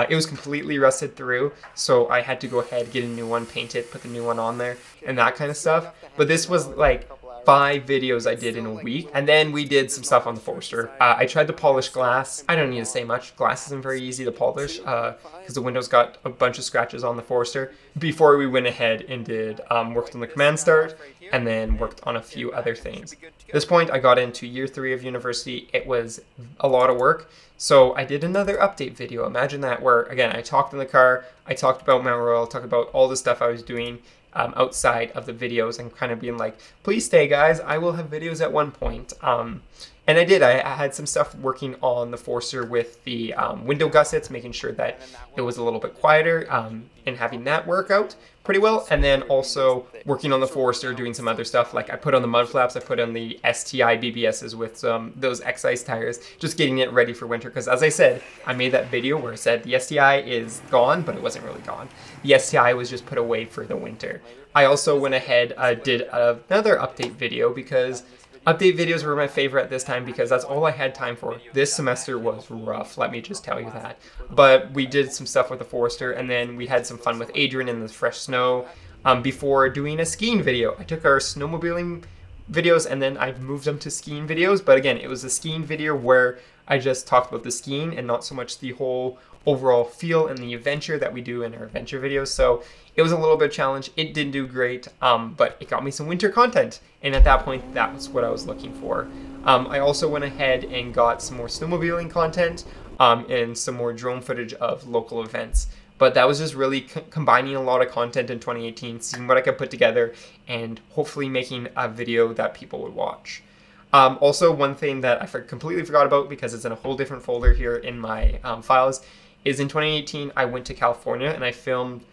It was completely rusted through, so I had to go ahead, get a new one, paint it, put the new one on there, and that kind of stuff. But this was like 5 videos I did in a week, and then we did some stuff on the Forester. I tried to polish glass. I don't need to say much. Glass isn't very easy to polish because the windows got a bunch of scratches on the Forester. Before we went ahead and did worked on the command start, and then worked on a few other things. At this point, I got into year 3 of university. It was a lot of work, so I did another update video. Imagine that, where again I talked in the car, I talked about Mount Royal, talked about all the stuff I was doing outside of the videos, and kind of being like, please stay guys, I will have videos at one point. And I did. I had some stuff working on the Forester with the window gussets, making sure that it was a little bit quieter, and having that work out pretty well. And then also working on the Forester, doing some other stuff. Like I put on the mud flaps, I put on the STI BBSs with those X-Ice tires, just getting it ready for winter. Because as I said, I made that video where I said the STI is gone, but it wasn't really gone. The STI was just put away for the winter. I also went ahead, did another update video because update videos were my favorite at this time because that's all I had time for. This semester was rough, let me just tell you that. But we did some stuff with the Forester, and then we had some fun with Adrian in the fresh snow before doing a skiing video. I took our snowmobiling videos and then I moved them to skiing videos, but again, it was a skiing video where I just talked about the skiing and not so much the whole overall feel and the adventure that we do in our adventure videos. So it was a little bit of a challenge. It didn't do great, but it got me some winter content. And at that point, that was what I was looking for. I also went ahead and got some more snowmobiling content and some more drone footage of local events. But that was just really combining a lot of content in 2018, seeing what I could put together, and hopefully making a video that people would watch. Also, one thing that I completely forgot about because it's in a whole different folder here in my files is in 2018, I went to California and I filmed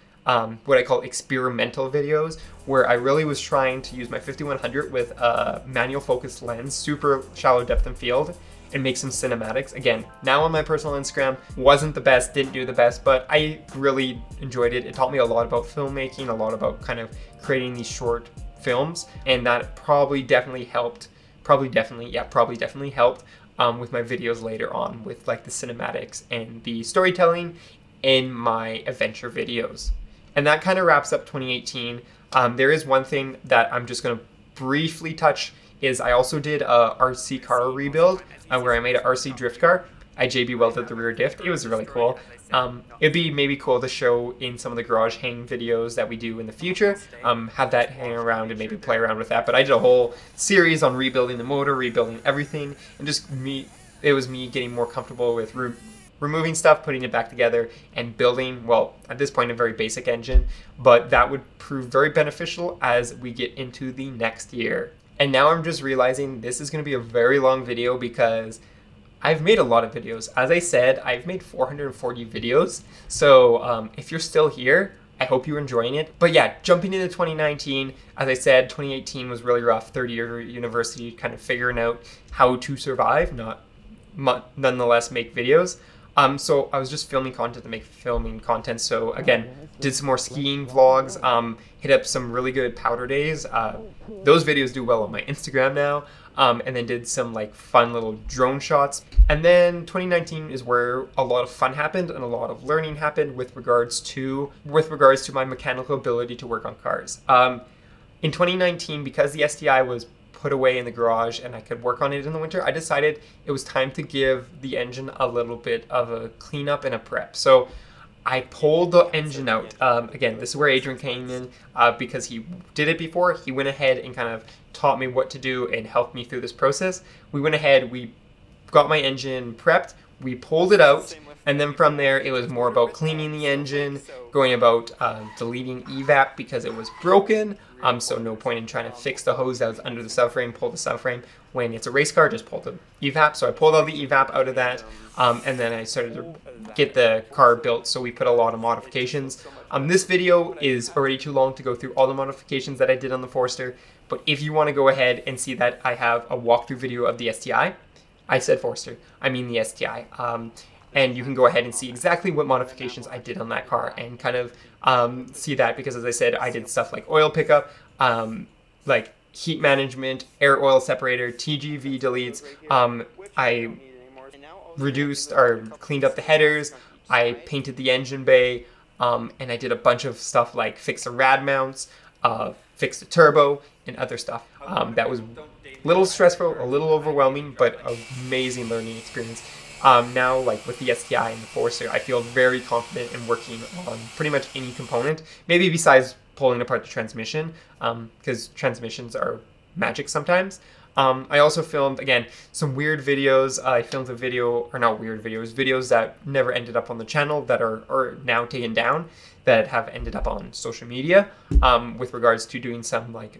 what I call experimental videos, where I really was trying to use my 5100 with a manual focus lens, super shallow depth and field, and make some cinematics. Again, now on my personal Instagram, wasn't the best, didn't do the best, but I really enjoyed it. It taught me a lot about filmmaking, a lot about kind of creating these short films, and that probably definitely helped, probably definitely helped with my videos later on with like the cinematics and the storytelling in my adventure videos. And that kind of wraps up 2018. There is one thing that I'm just going to briefly touch is I also did a RC car rebuild where I made an RC drift car. I JB welded the rear diff. It was really cool. It'd be maybe cool to show in some of the garage hang videos that we do in the future. Have that hang around and maybe play around with that. But I did a whole series on rebuilding the motor, rebuilding everything, and just it was me getting more comfortable with removing stuff, putting it back together, and building, well, at this point, a very basic engine. But that would prove very beneficial as we get into the next year. And now I'm just realizing this is going to be a very long video because I've made a lot of videos. As I said, I've made 440 videos. So if you're still here, I hope you're enjoying it. But yeah, jumping into 2019, as I said, 2018 was really rough. Third year university, kind of figuring out how to survive, nonetheless make videos. So I was just filming content to make filming content. So again, did some more skiing vlogs, hit up some really good powder days. Those videos do well on my Instagram now. And then did some like fun little drone shots. And then 2019 is where a lot of fun happened and a lot of learning happened with regards to my mechanical ability to work on cars. In 2019, because the STI was put away in the garage and I could work on it in the winter, I decided it was time to give the engine a little bit of a cleanup and a prep. So I pulled the engine out. Again, this is where Adrian came in because he did it before. He went ahead and kind of taught me what to do and helped me through this process. We went ahead, we got my engine prepped, we pulled it out, and then from there it was more about cleaning the engine, going about deleting evap because it was broken. So no point in trying to fix the hose that was under the subframe, pull the subframe. When it's a race car, just pull the evap. So I pulled all the evap out of that, and then I started to get the car built. So we put a lot of modifications. This video is already too long to go through all the modifications that I did on the Forester, but if you want to go ahead and see that, I have a walkthrough video of the STI. I said Forester, I mean the STI. And you can go ahead and see exactly what modifications I did on that car and kind of see that, because as I said, I did stuff like oil pickup, like heat management, air oil separator, TGV deletes. I reduced or cleaned up the headers. I painted the engine bay, and I did a bunch of stuff like fix the rad mounts, fix the turbo, and other stuff. That was a little stressful, a little overwhelming, but an amazing learning experience. Now, like with the STI and the Forester, I feel very confident in working on pretty much any component, maybe besides pulling apart the transmission, because transmissions are magic sometimes. I also filmed, again, some weird videos. I filmed a video, or not weird videos, videos that never ended up on the channel that are now taken down, that have ended up on social media, with regards to doing some like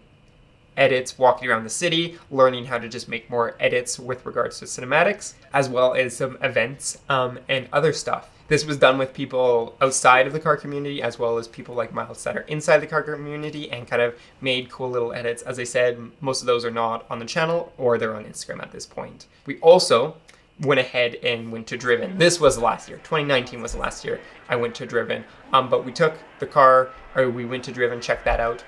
edits, walking around the city, learning how to just make more edits with regards to cinematics, as well as some events and other stuff. This was done with people outside of the car community, as well as people like Miles that are inside the car community, and kind of made cool little edits. As I said, most of those are not on the channel, or they're on Instagram at this point. We also went ahead and went to Driven. This was last year. 2019 was the last year I went to Driven. But we took the car, or we went to Driven, checked that out.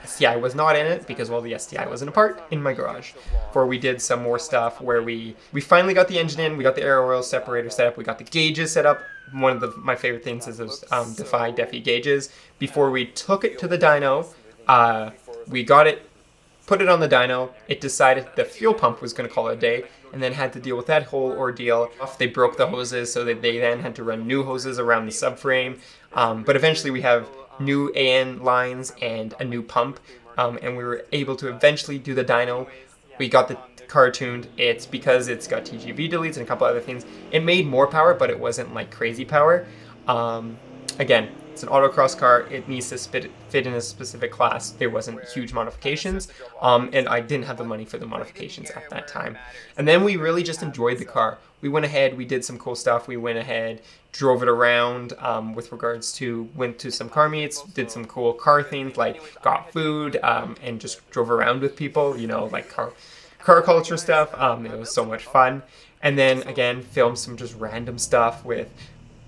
STI was not in it because, well, the STI wasn't a part in my garage. For we did some more stuff where we finally got the engine in, we got the air oil separator set up, we got the gauges set up. One of my favorite things is those Defi gauges. Before we took it to the dyno, we got it, put it on the dyno. It decided the fuel pump was going to call it a day, and then had to deal with that whole ordeal. They broke the hoses, so that they then had to run new hoses around the subframe. But eventually we have new AN lines and a new pump, and we were able to eventually do the dyno. We got the car tuned. It's because it's got TGV deletes and a couple other things. It made more power, but it wasn't like crazy power. Again, it's an autocross car. It needs to fit in a specific class. There wasn't huge modifications, and I didn't have the money for the modifications at that time. And then we really just enjoyed the car. We went ahead, we did some cool stuff. We went ahead, drove it around with regards to, went to some car meets, did some cool car things, like got food, and just drove around with people, you know, like car culture stuff. It was so much fun. And then again, filmed some just random stuff with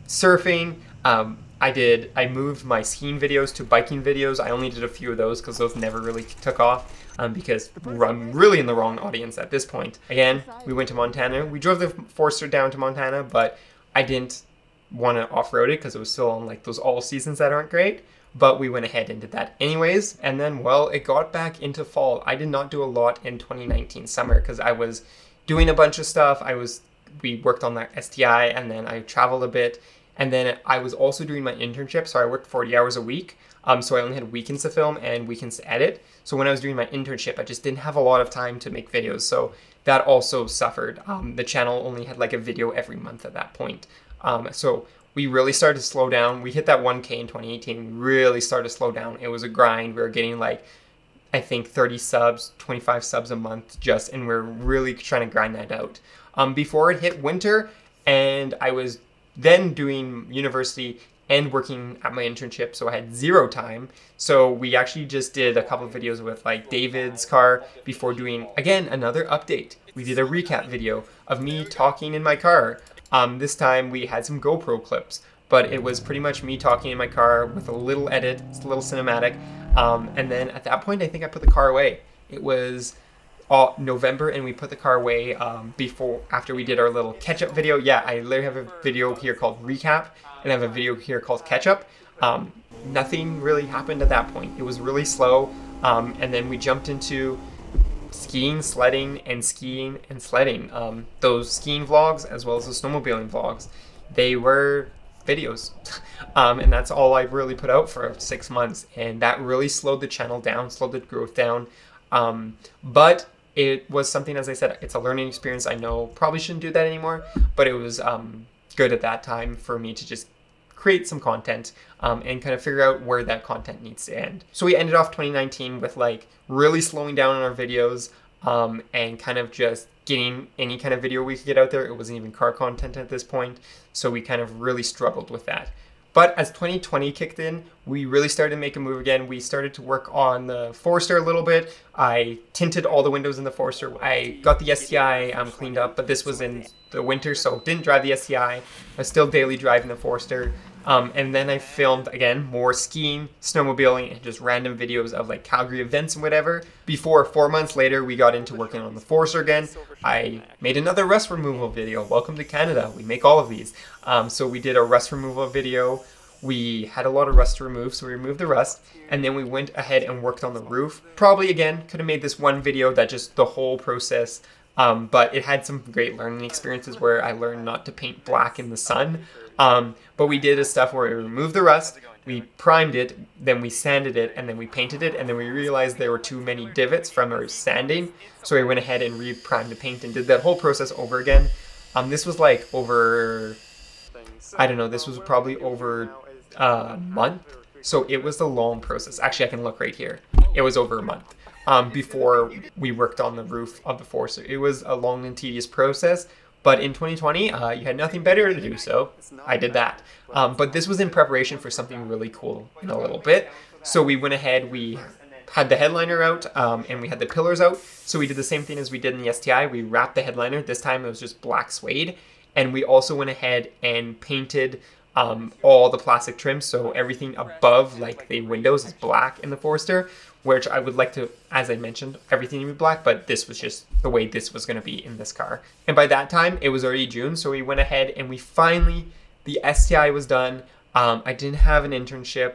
surfing. I moved my skiing videos to biking videos. I only did a few of those because those never really took off, because I'm really in the wrong audience at this point. Again, we went to Montana. We drove the Forester down to Montana, but I didn't want to off-road it because it was still on like those all seasons that aren't great. But we went ahead and did that anyways. And then, well, it got back into fall. I did not do a lot in 2019 summer because I was doing a bunch of stuff. We worked on that STI, and then I traveled a bit. And then I was also doing my internship, so I worked 40 hours a week. So I only had weekends to film and weekends to edit. So when I was doing my internship, I just didn't have a lot of time to make videos. So that also suffered. The channel only had like a video every month at that point. So we really started to slow down. We hit that 1K in 2018. We really started to slow down. It was a grind. We were getting like, I think 30 subs, 25 subs a month just, and we're really trying to grind that out. Before it hit winter, and I was then doing university and working at my internship, so I had zero time. So we actually just did a couple of videos with like David's car before doing, again, another update. We did a recap video of me talking in my car. This time we had some GoPro clips, but it was pretty much me talking in my car with a little edit, it's a little cinematic. And then at that point, I think I put the car away. It was November, and we put the car away after we did our little catch-up video. Yeah, I literally have a video here called Recap, and I have a video here called Catch-Up. Nothing really happened at that point. It was really slow. And then we jumped into skiing, sledding, and skiing and sledding. Those skiing vlogs as well as the snowmobiling vlogs, they were videos. And that's all I really put out for 6 months. And that really slowed the channel down, slowed the growth down. But it was something, as I said, it's a learning experience. I know probably shouldn't do that anymore, but it was good at that time for me to just create some content and kind of figure out where that content needs to end. So we ended off 2019 with like really slowing down on our videos and kind of just getting any kind of video we could get out there. It wasn't even car content at this point, so we kind of really struggled with that. But as 2020 kicked in, we really started to make a move again. We started to work on the Forester a little bit. I tinted all the windows in the Forester. I got the STI cleaned up, but this was in the winter, so didn't drive the STI. I was still daily driving the Forester. And then I filmed, again, more skiing, snowmobiling, and just random videos of like Calgary events and whatever. Before 4 months later, we got into working on the Forester again. I made another rust removal video. Welcome to Canada. We make all of these. So we did a rust removal video. We had a lot of rust to remove, so we removed the rust. And then we went ahead and worked on the roof. Probably, again, could have made this one video that just the whole process. But it had some great learning experiences where I learned not to paint black in the sun. But we did a stuff where we removed the rust, we primed it, then we sanded it, and then we painted it, and then we realized there were too many divots from our sanding. So we went ahead and re-primed the paint and did that whole process over again. This was like over, I don't know, this was probably over a month. So it was a long process. Actually, I can look right here. It was over a month. Before we worked on the roof of the Forester. It was a long and tedious process, but in 2020, you had nothing better to do, so I did that. But this was in preparation for something really cool in a little bit. So we went ahead, we had the headliner out, and we had the pillars out. So we did the same thing as we did in the STI. We wrapped the headliner. This time it was just black suede. And we also went ahead and painted all the plastic trim, so everything above like the windows is black in the Forester, which I would like to, as I mentioned, everything to be black, but this was just the way this was going to be in this car. And by that time, it was already June, so we went ahead and we finally, the STI was done. I didn't have an internship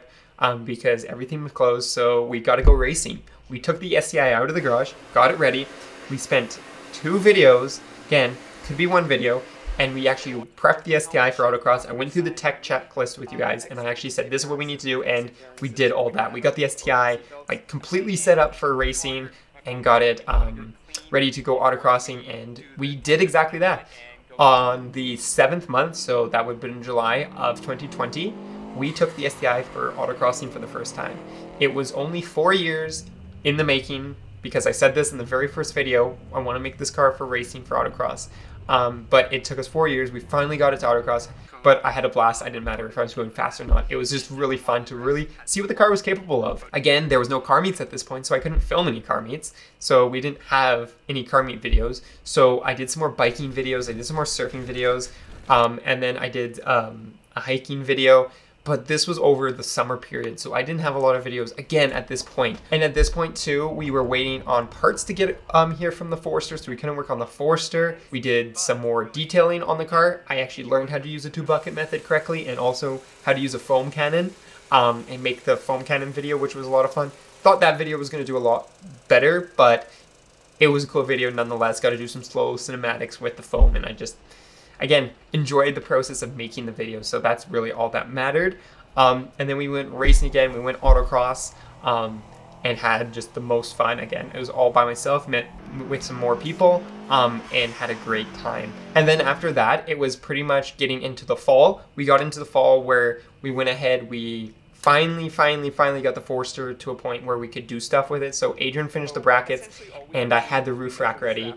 because everything was closed, so we got to go racing. We took the STI out of the garage, got it ready. We spent 2 videos, again, could be 1 video, and we actually prepped the STI for autocross. I went through the tech checklist with you guys, and I actually said, this is what we need to do, and we did all that. We got the STI like completely set up for racing and got it ready to go autocrossing, and we did exactly that. On the 7th month, so that would have been in July of 2020, we took the STI for autocrossing for the first time. It was only 4 years in the making, because I said this in the very first video, I want to make this car for racing, for autocross. But it took us 4 years. We finally got it to autocross, but I had a blast. I didn't matter if I was going fast or not. It was just really fun to really see what the car was capable of. Again, there was no car meets at this point, so I couldn't film any car meets. So we didn't have any car meet videos. So I did some more biking videos. I did some more surfing videos. And then I did a hiking video. But this was over the summer period, so I didn't have a lot of videos, again, at this point. And at this point, too, we were waiting on parts to get here from the Forester, so we couldn't work on the Forester. We did some more detailing on the car. I actually learned how to use a 2-bucket method correctly, and also how to use a foam cannon, and make the foam cannon video, which was a lot of fun. Thought that video was going to do a lot better, but it was a cool video nonetheless. Got to do some slow cinematics with the foam, and I just, again, enjoyed the process of making the video, so that's really all that mattered. And then we went racing again, we went autocross, and had just the most fun again. It was all by myself, met with some more people, and had a great time. And then after that, it was pretty much getting into the fall. We got into the fall where we went ahead, we finally got the Forester to a point where we could do stuff with it. So Adrian finished the brackets, and I had the roof rack ready.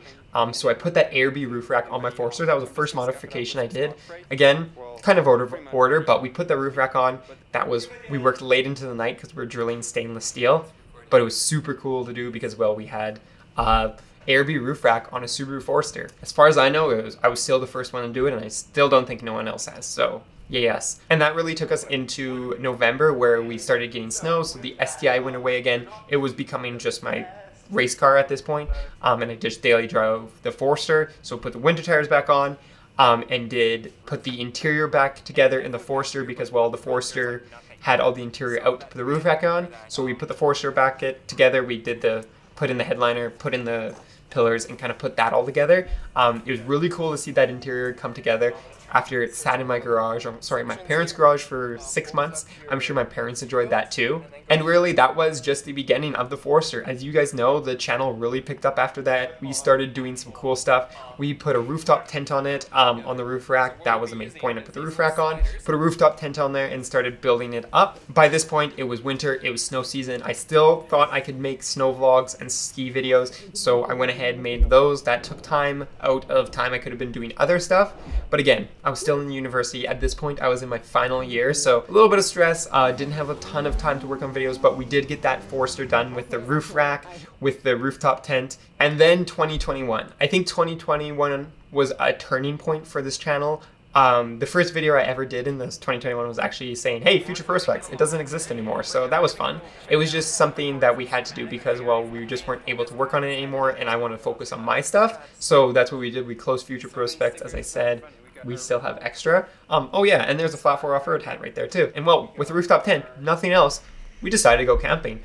So I put that AirB roof rack on my Forester. That was the first modification I did. Again, kind of order, but we put the roof rack on. That was, we worked late into the night because we were drilling stainless steel, but it was super cool to do because, well, we had AirB roof rack on a Subaru Forester. As far as I know, I was still the first one to do it, and I still don't think no one else has, so yes. And that really took us into November, where we started getting snow, so the STI went away again. It was becoming just my race car at this point, and I just daily drove the Forester, so put the winter tires back on, and did put the interior back together in the Forester because, well, the Forester had all the interior out to put the roof rack on. So we put the Forester back together. We did put in the headliner, put in the pillars, and kind of put that all together. It was really cool to see that interior come together after it sat in my garage, or sorry, my parents' garage for 6 months. I'm sure my parents enjoyed that too. And really, that was just the beginning of the Forester. As you guys know, the channel really picked up after that. We started doing some cool stuff. We put a rooftop tent on it, on the roof rack. That was the main point. I put the roof rack on, put a rooftop tent on there, and started building it up. By this point, it was winter, it was snow season. I still thought I could make snow vlogs and ski videos, so I went ahead and made those. That took time out of time I could have been doing other stuff. But again, I was still in university. At this point, I was in my final year, so a little bit of stress. Didn't have a ton of time to work on videos, but we did get that Forester done with the roof rack, with the rooftop tent. And then 2021. I think 2021 was a turning point for this channel. The first video I ever did in this 2021 was actually saying, hey, Future Prospects, it doesn't exist anymore. So that was fun. It was just something that we had to do because, well, we just weren't able to work on it anymore, and I wanted to focus on my stuff. So that's what we did. We closed Future Prospects, as I said. We still have extra. Oh yeah, and there's a Flat 4 off-road hat right there too. And well, with the rooftop tent, nothing else, we decided to go camping.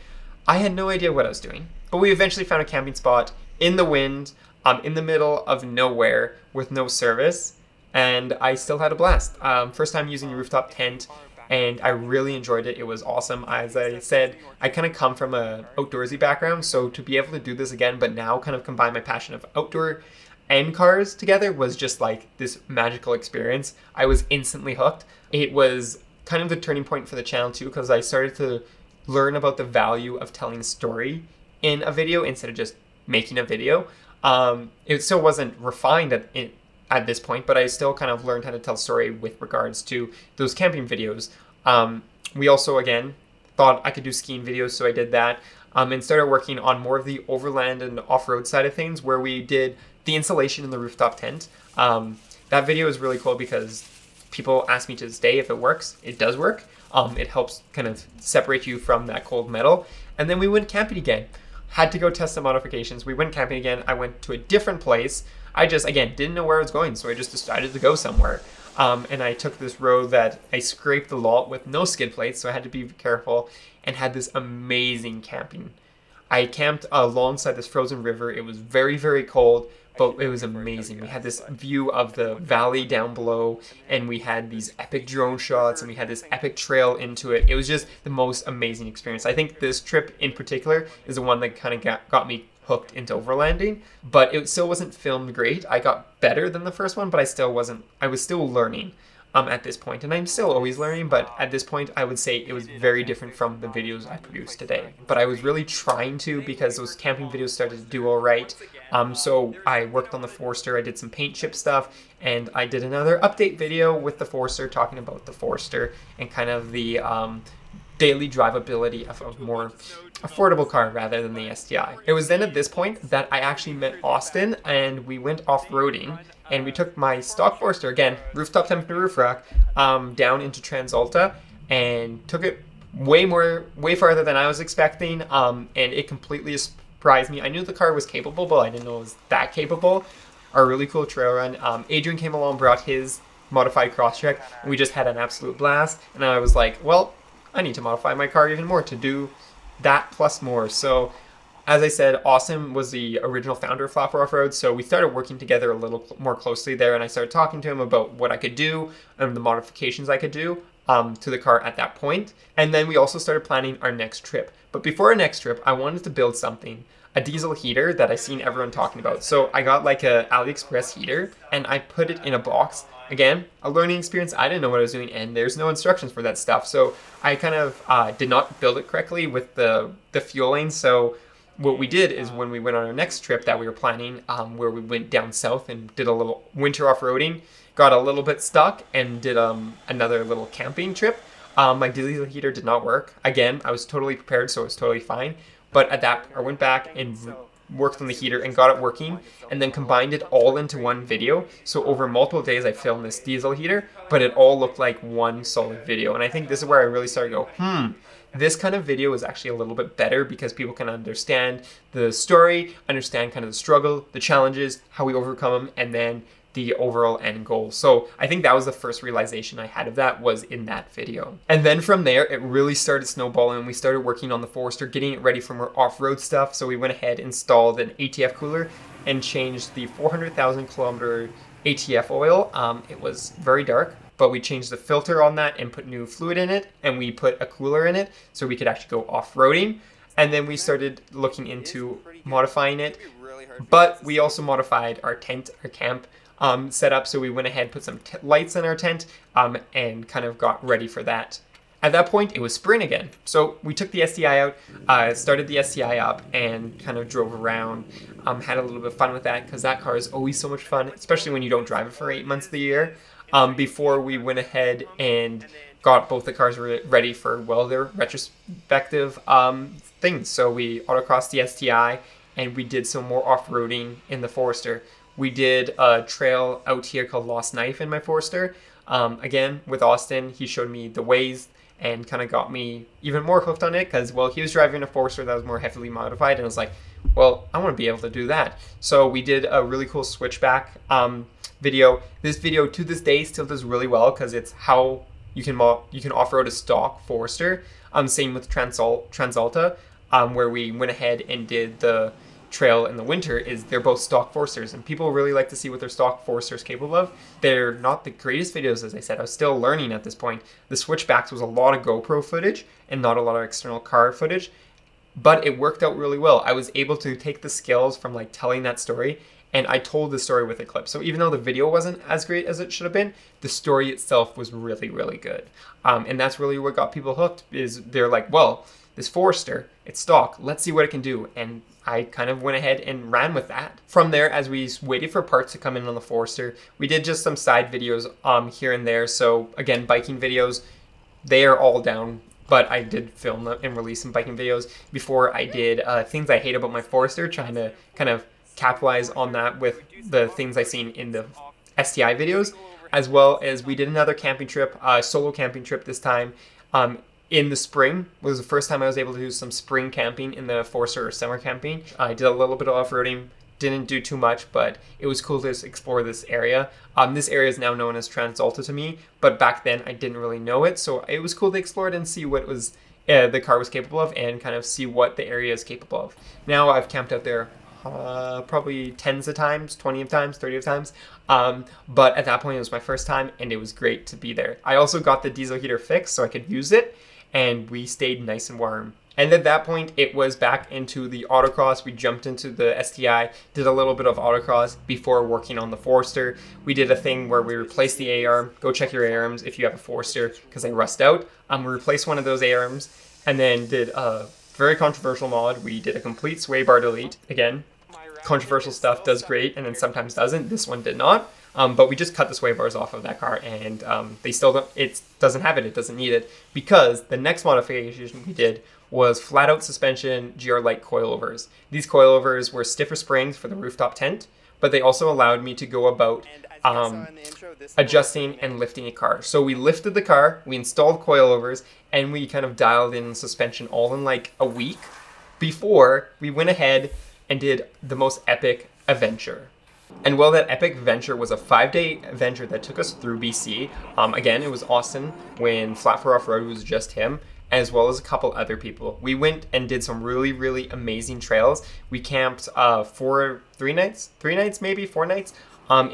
I had no idea what I was doing, but we eventually found a camping spot in the wind, in the middle of nowhere with no service, and I still had a blast. First time using the rooftop tent, and I really enjoyed it. It was awesome. As I said, I kind of come from a outdoorsy background, so to be able to do this again, but now kind of combine my passion of outdoor and cars together was just like this magical experience. I was instantly hooked. It was kind of the turning point for the channel too, because I started to learn about the value of telling a story in a video instead of just making a video. It still wasn't refined at this point, but I still kind of learned how to tell a story with regards to those camping videos. We also, again, thought I could do skiing videos, so I did that, and started working on more of the overland and off-road side of things, where we did the installation in the rooftop tent. That video is really cool because people ask me to this day if it works. It does work. It helps kind of separate you from that cold metal. And then we went camping again. Had to go test some modifications. We went camping again. I went to a different place. I just, again, didn't know where I was going, so I just decided to go somewhere. And I took this road that I scraped the law with no skid plates, so I had to be careful, and had this amazing camping. I camped alongside this frozen river. It was very, very cold, but it was amazing. We had this view of the valley down below, and we had these epic drone shots, and we had this epic trail into it. It was just the most amazing experience. I think this trip in particular is the one that kind of got me hooked into overlanding, but it still wasn't filmed great. I got better than the first one, but I was still learning at this point, and I'm still always learning, but at this point I would say it was very different from the videos I produce today. But I was really trying to, because those camping videos started to do all right. So I worked on the Forester, I did some paint chip stuff, and I did another update video with the Forester talking about the Forester and kind of the daily drivability of a more affordable car rather than the STI. It was then at this point that I actually met Austin, and we went off-roading, and we took my stock Forester, again, rooftop tent and roof rack, down into Transalta, and took it way farther than I was expecting, and it completely surprised me. I knew the car was capable, but I didn't know it was that capable. A really cool trail run. Adrian came along, brought his modified Crosstrek, and we just had an absolute blast, and I was like, well, I need to modify my car even more to do that plus more. So as I said, Austin was the original founder of Flat 4 Off-Road, so we started working together a little more closely there, and I started talking to him about what I could do and the modifications I could do to the car at that point. And then we also started planning our next trip. But before our next trip, I wanted to build something, a diesel heater that I seen everyone talking about. So I got like a AliExpress heater, and I put it in a box. Again, a learning experience. I didn't know what I was doing, and there's no instructions for that stuff. So I kind of did not build it correctly with the fueling. So what we did is when we went on our next trip that we were planning, where we went down south and did a little winter off-roading, got a little bit stuck and did another little camping trip. My diesel heater did not work. Again, I was totally prepared, so it was totally fine. But at that, I went back and worked on the heater and got it working, and then combined it all into one video. So over multiple days I filmed this diesel heater, but it all looked like one solid video. And I think this is where I really started to go, this kind of video is actually a little bit better because people can understand the story, understand kind of the struggle, the challenges, how we overcome them, and then the overall end goal. So I think that was the first realization I had of that, was in that video. And then from there, it really started snowballing, and we started working on the Forester, getting it ready for more off-road stuff. So we went ahead, installed an ATF cooler, and changed the 400,000 kilometer ATF oil. It was very dark, but we changed the filter on that and put new fluid in it, and we put a cooler in it so we could actually go off-roading. And then we started looking into modifying it, but we also modified our tent, our camp setup. So we went ahead, put some lights in our tent, and kind of got ready for that. At that point, it was spring again. So we took the STI out, started the STI up, and kind of drove around, had a little bit of fun with that, because that car is always so much fun, especially when you don't drive it for 8 months of the year. Before we went ahead and got both the cars ready for, well, their retrospective things. So we autocrossed the STI, and we did some more off-roading in the Forester. We did a trail out here called Lost Knife in my Forester. Again, with Austin, he showed me the ways and kind of got me even more hooked on it, because, well, he was driving a Forester that was more heavily modified, and I was like, well, I want to be able to do that. So we did a really cool switchback video. This video to this day still does really well, because it's how you can off-road a stock Forester. Same with Transalta, where we went ahead and did the trail in the winter. Is they're both stock Foresters, and people really like to see what their stock Forester is capable of. They're not the greatest videos, as I said. I was still learning at this point. The switchbacks was a lot of GoPro footage and not a lot of external car footage, but it worked out really well. I was able to take the skills from like telling that story, and I told the story with a clip. So even though the video wasn't as great as it should have been, the story itself was really, really good. And that's really what got people hooked, is they're like, well, this Forester, it's stock, let's see what it can do. And I kind of went ahead and ran with that. From there, as we waited for parts to come in on the Forester, we did just some side videos here and there. So again, biking videos, they are all down, but I did film and release some biking videos before I did things I hate about my Forester, trying to kind of capitalize on that with the things I seen in the STI videos, as well as we did another camping trip, solo camping trip this time. In the spring was the first time I was able to do some spring camping in the Forester, or summer camping. I did a little bit of off-roading, didn't do too much, but it was cool to explore this area. This area is now known as Transalta to me, but back then I didn't really know it, so it was cool to explore it and see what was the car was capable of, and kind of see what the area is capable of. Now I've camped out there probably tens of times, 20 of times, 30 of times. But at that point it was my first time, and it was great to be there. I also got the diesel heater fixed so I could use it, and we stayed nice and warm. And at that point, it was back into the autocross. We jumped into the STI, did a little bit of autocross before working on the Forester. We did a thing where we replaced the A-arm. Go check your A-arms if you have a Forester, because they rust out. We replaced one of those A-arms, and then did a very controversial mod. We did a complete sway bar delete. Again, controversial stuff does great, and then sometimes doesn't. This one did not. But we just cut the sway bars off of that car, and they still don't, it doesn't have it, it doesn't need it, because the next modification we did was flat out suspension GR Light coilovers. These coilovers were stiffer springs for the rooftop tent, but they also allowed me to go about adjusting and lifting a car. So we lifted the car, we installed coilovers, and we kind of dialed in suspension all in like a week before we went ahead and did the most epic adventure. And well, that epic venture was a 5-day adventure that took us through BC. Again, it was Austin when Flat for Off-Road was just him, as well as a couple other people. We went and did some really, really amazing trails. We camped 4 nights in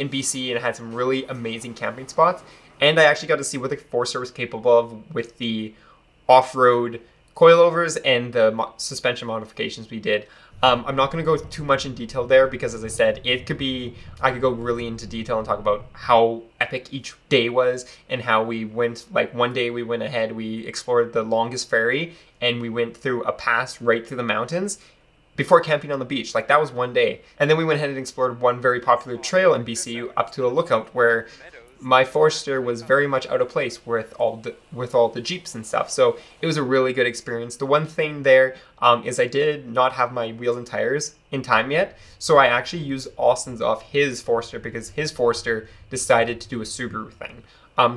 BC, and had some really amazing camping spots. And I actually got to see what the Forester was capable of with the off-road coilovers and the suspension modifications we did. I'm not going to go too much in detail there, because as I said, I could go really into detail and talk about how epic each day was, and how we went, like one day we went ahead, we explored the longest ferry, and we went through a pass right through the mountains before camping on the beach. Like, that was one day. And then we went ahead and explored one very popular trail in BC up to a lookout, where my Forester was very much out of place with all the Jeeps and stuff. So it was a really good experience. The one thing there is I did not have my wheels and tires in time yet. So I actually used Austin's off his Forester, because his Forester decided to do a Subaru thing.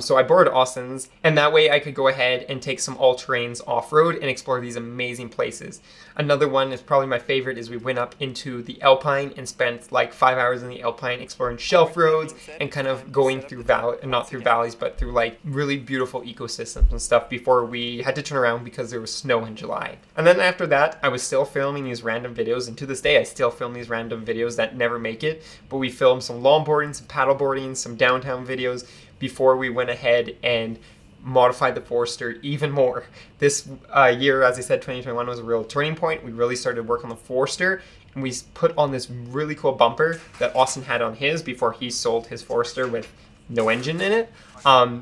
So I borrowed Austin's, and that way I could go ahead and take some all-terrains off-road and explore these amazing places. Another one is probably my favorite is we went up into the Alpine and spent like 5 hours in the Alpine exploring shelf roads and kind of going through not through valleys, but through like really beautiful ecosystems and stuff before we had to turn around because there was snow in July. And then after that, I was still filming these random videos, and to this day I still film these random videos that never make it, but we filmed some longboarding, some paddleboarding, some downtown videos before we went ahead and modified the Forester even more. This year, as I said, 2021 was a real turning point. We really started work on the Forester, and we put on this really cool bumper that Austin had on his before he sold his Forester with no engine in it.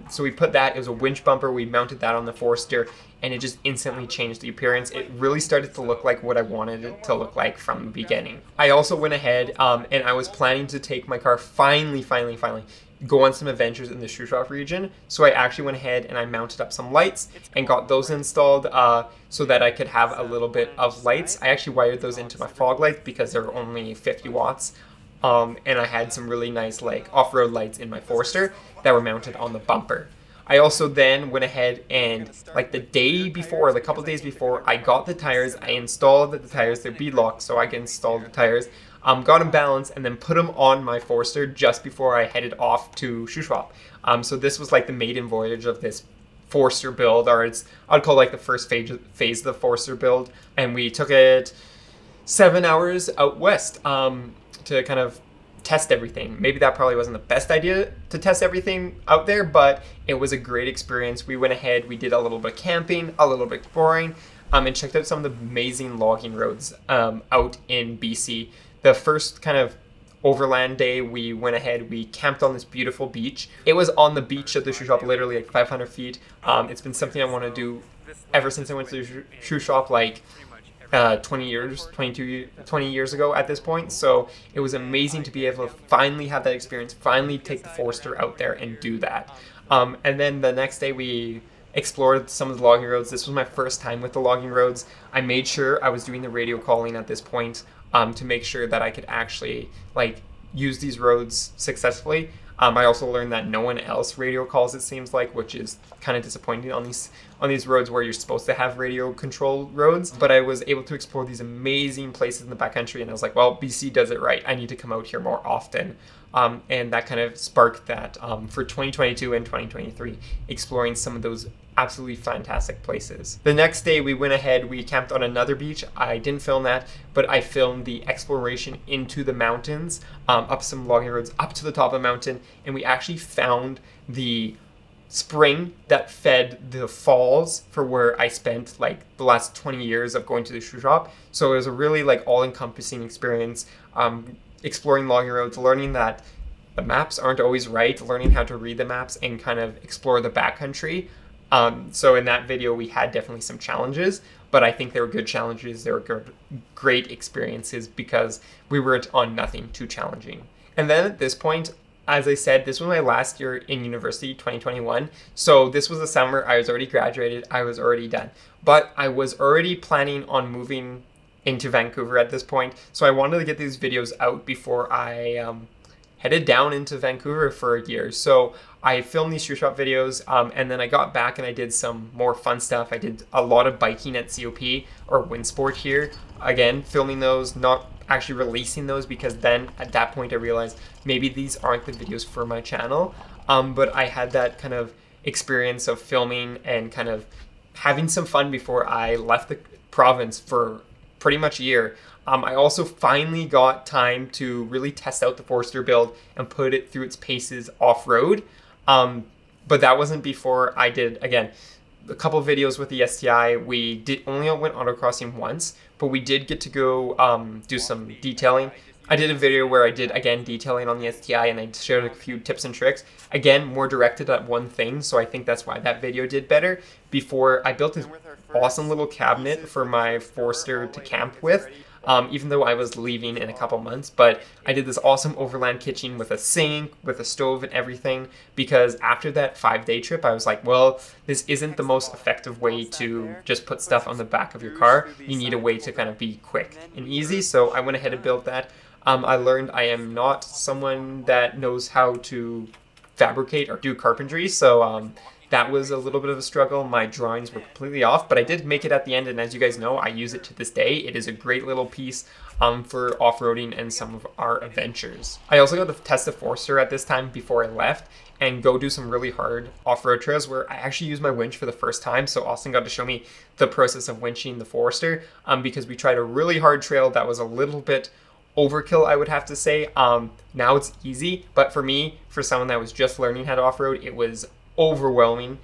So we put that, it was a winch bumper, we mounted that on the Forester, and it just instantly changed the appearance. It really started to look like what I wanted it to look like from the beginning. I also went ahead and I was planning to take my car finally go on some adventures in the Shuswap region. So I actually went ahead and I mounted up some lights and got those installed so that I could have a little bit of lights. I actually wired those into my fog lights because they're only 50 watts. And I had some really nice like off-road lights in my Forester that were mounted on the bumper. I also then went ahead and like the day before, the couple days before, I got the tires, I installed the tires, they're Beadlock, so I can install the tires, got them balanced, and then put them on my Forester just before I headed off to Shuswap. So this was like the maiden voyage of this Forester build, or I'd call like the first phase of the Forester build, and we took it 7 hours out west to kind of test everything. Maybe that probably wasn't the best idea to test everything out there, but it was a great experience. We went ahead, we did a little bit of camping, a little bit exploring, and checked out some of the amazing logging roads out in BC. The first kind of overland day, we went ahead, we camped on this beautiful beach. It was on the beach of the Shuswap, literally like 500 feet. It's been something I want to do ever since I went to the Shuswap, like 20 years ago at this point. So it was amazing to be able to finally have that experience, finally take the Forester out there and do that. And then the next day we explored some of the logging roads. This was my first time with the logging roads. I made sure I was doing the radio calling at this point to make sure that I could actually like use these roads successfully. I also learned that no one else radio calls, it seems like, which is kind of disappointing on these roads where you're supposed to have radio control roads. But I was able to explore these amazing places in the backcountry, and I was like, well, BC does it right. I need to come out here more often. And that kind of sparked that for 2022 and 2023, exploring some of those absolutely fantastic places. The next day we went ahead, we camped on another beach. I didn't film that, but I filmed the exploration into the mountains, up some logging roads, up to the top of the mountain, and we actually found the spring that fed the falls for where I spent like the last 20 years of going to the Shuswap. So it was a really like all-encompassing experience, exploring logging roads, learning that the maps aren't always right, learning how to read the maps and kind of explore the backcountry. So in that video, we had definitely some challenges, but I think they were good challenges. They were great experiences because we weren't on nothing too challenging. And then at this point, as I said, this was my last year in university, 2021. So this was the summer. I was already graduated. I was already done. But I was already planning on moving into Vancouver at this point. So I wanted to get these videos out before I headed down into Vancouver for a year. So I filmed these Shuswap videos, and then I got back and I did some more fun stuff. I did a lot of biking at COP or Windsport here. Again, filming those, not actually releasing those, because then at that point I realized maybe these aren't the videos for my channel. But I had that kind of experience of filming and kind of having some fun before I left the province for pretty much a year. I also finally got time to really test out the Forester build and put it through its paces off-road. But that wasn't before I did, again, a couple of videos with the STI. We only went autocrossing once, but we did get to go do some detailing. I did a video where I did, again, detailing on the STI, and I shared a few tips and tricks. Again, more directed at one thing, so I think that's why that video did better. Before, I built this awesome little cabinet for my Forester to camp with. Even though I was leaving in a couple months, but I did this awesome overland kitchen with a sink, with a stove and everything, because after that 5-day trip, I was like, well, this isn't the most effective way to just put stuff on the back of your car. You need a way to kind of be quick and easy, so I went ahead and built that. I learned I am not someone that knows how to fabricate or do carpentry, so that was a little bit of a struggle. My drawings were completely off, but I did make it at the end, and as you guys know, I use it to this day. It is a great little piece for off-roading and some of our adventures. I also got to test the Forester at this time before I left and go do some really hard off-road trails where I actually used my winch for the first time. So Austin got to show me the process of winching the Forester because we tried a really hard trail that was a little bit overkill, I would have to say. Now it's easy, but for me, for someone that was just learning how to off-road, it was overwhelming,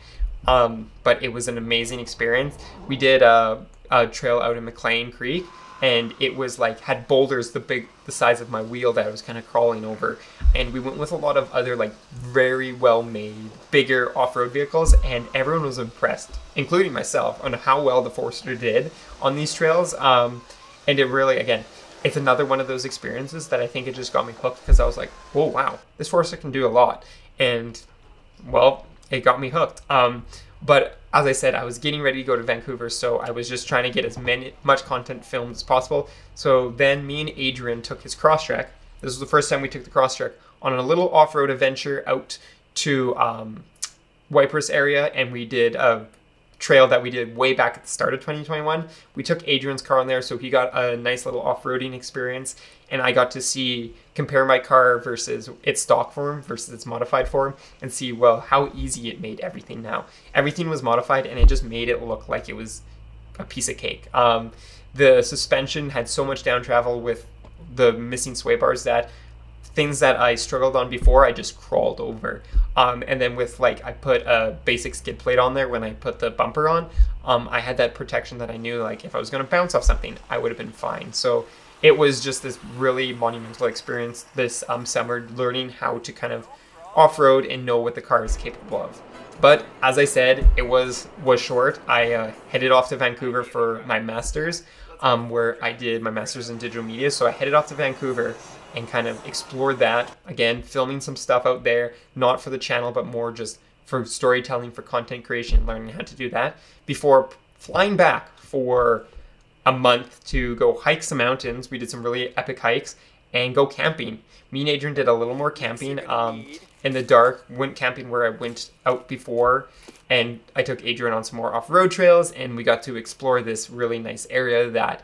but it was an amazing experience. We did a trail out in McLean Creek, and it was like had boulders the size of my wheel that I was kind of crawling over, and we went with a lot of other like very well made bigger off-road vehicles, and everyone was impressed, including myself, on how well the Forester did on these trails. And it really, again, it's another one of those experiences that I think it just got me hooked, because I was like, oh wow, this Forester can do a lot, and well, it got me hooked. But as I said, I was getting ready to go to Vancouver, so I was just trying to get as much content filmed as possible. So then me and Adrian took his Crosstrek. This was the first time we took the Crosstrek on a little off-road adventure out to Wipers area, and we did a trail that we did way back at the start of 2021. We took Adrian's car on there, so he got a nice little off-roading experience, and I got to compare my car versus its stock form versus its modified form, and see, well, how easy it made everything now. Everything was modified, and it just made it look like it was a piece of cake. The suspension had so much down travel with the missing sway bars that things that I struggled on before, I just crawled over. And then with I put a basic skid plate on there when I put the bumper on, I had that protection that I knew if I was gonna bounce off something, I would have been fine. So it was just this really monumental experience this summer, learning how to kind of off-road and know what the car is capable of. But as I said, it was short. I headed off to Vancouver for my master's, where I did my master's in digital media. So I headed off to Vancouver and kind of explored that, again, filming some stuff out there, not for the channel, but more just for storytelling, for content creation, learning how to do that, before flying back for a month to go hike some mountains. We did some really epic hikes and go camping. Me and Adrian did a little more camping in the dark, went camping where I went out before, and I took Adrian on some more off-road trails, and we got to explore this really nice area that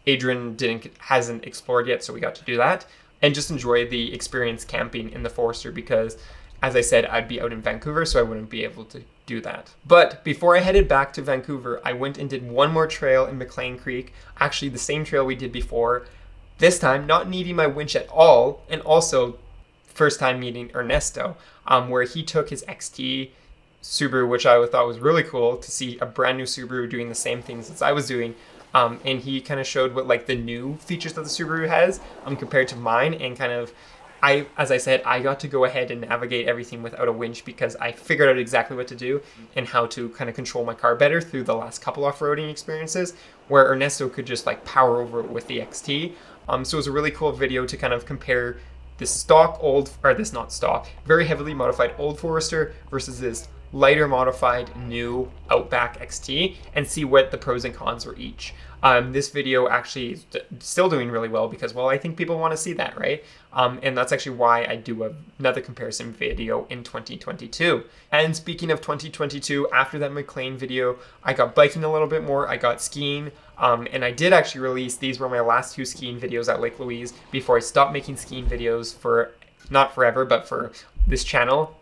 Adrian hasn't explored yet, so we got to do that. And just enjoy the experience camping in the Forester, because as I said, I'd be out in Vancouver, so I wouldn't be able to do that. But before I headed back to Vancouver, I went and did one more trail in McLean Creek, actually the same trail we did before, this time not needing my winch at all, and also first time meeting Ernesto, where he took his XT Subaru, which I thought was really cool to see a brand new Subaru doing the same things as I was doing. And he kind of showed what the new features that the Subaru has compared to mine, and kind of, as I said, I got to go ahead and navigate everything without a winch because I figured out exactly what to do and how to kind of control my car better through the last couple off-roading experiences, where Ernesto could just power over it with the XT. So it was a really cool video to kind of compare this not stock, very heavily modified old Forester versus this lighter modified new Outback XT, and see what the pros and cons were each. This video actually is still doing really well because, well, I think people want to see that, right? And that's actually why I do another comparison video in 2022. And speaking of 2022, after that McLean video, I got biking a little bit more, I got skiing, and I did actually release, these were my last 2 skiing videos at Lake Louise before I stopped making skiing videos for, not forever, but for this channel.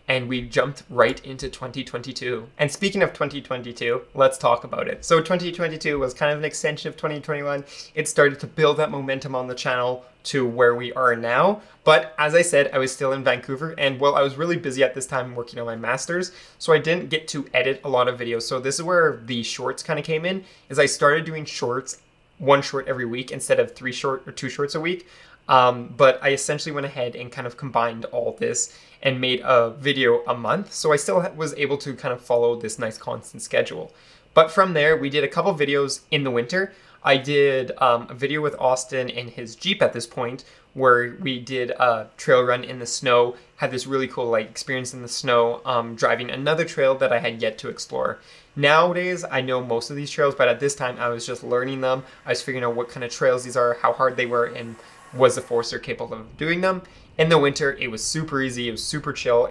And we jumped right into 2022. And speaking of 2022, let's talk about it. So 2022 was kind of an extension of 2021. It started to build that momentum on the channel to where we are now. But as I said, I was still in Vancouver, and well, I was really busy at this time working on my master's, so I didn't get to edit a lot of videos. So this is where the shorts kind of came in, is I started doing shorts, 1 short every week instead of 2 shorts a week. But I essentially went ahead and kind of combined all this and made a video a month. So I still was able to kind of follow this nice constant schedule. But from there, we did a couple videos in the winter. I did a video with Austin in his Jeep at this point, where we did a trail run in the snow, had this really cool experience in the snow, driving another trail that I had yet to explore. Nowadays, I know most of these trails, but at this time I was just learning them. I was figuring out what kind of trails these are, how hard they were, and was the Forester capable of doing them. In the winter, it was super easy, it was super chill,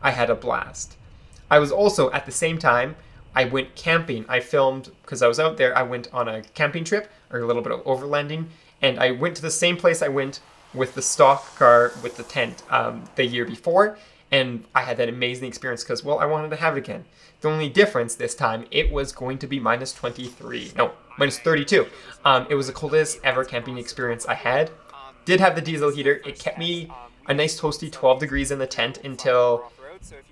I had a blast. I was also, at the same time, I went camping. I filmed, because I was out there, I went on a camping trip, or a little bit of overlanding, and I went to the same place I went with the stock car with the tent the year before, and I had that amazing experience because, well, I wanted to have it again. The only difference this time, it was going to be minus 32. It was the coldest ever camping experience I had. Did have the diesel heater. It kept me a nice toasty 12 degrees in the tent until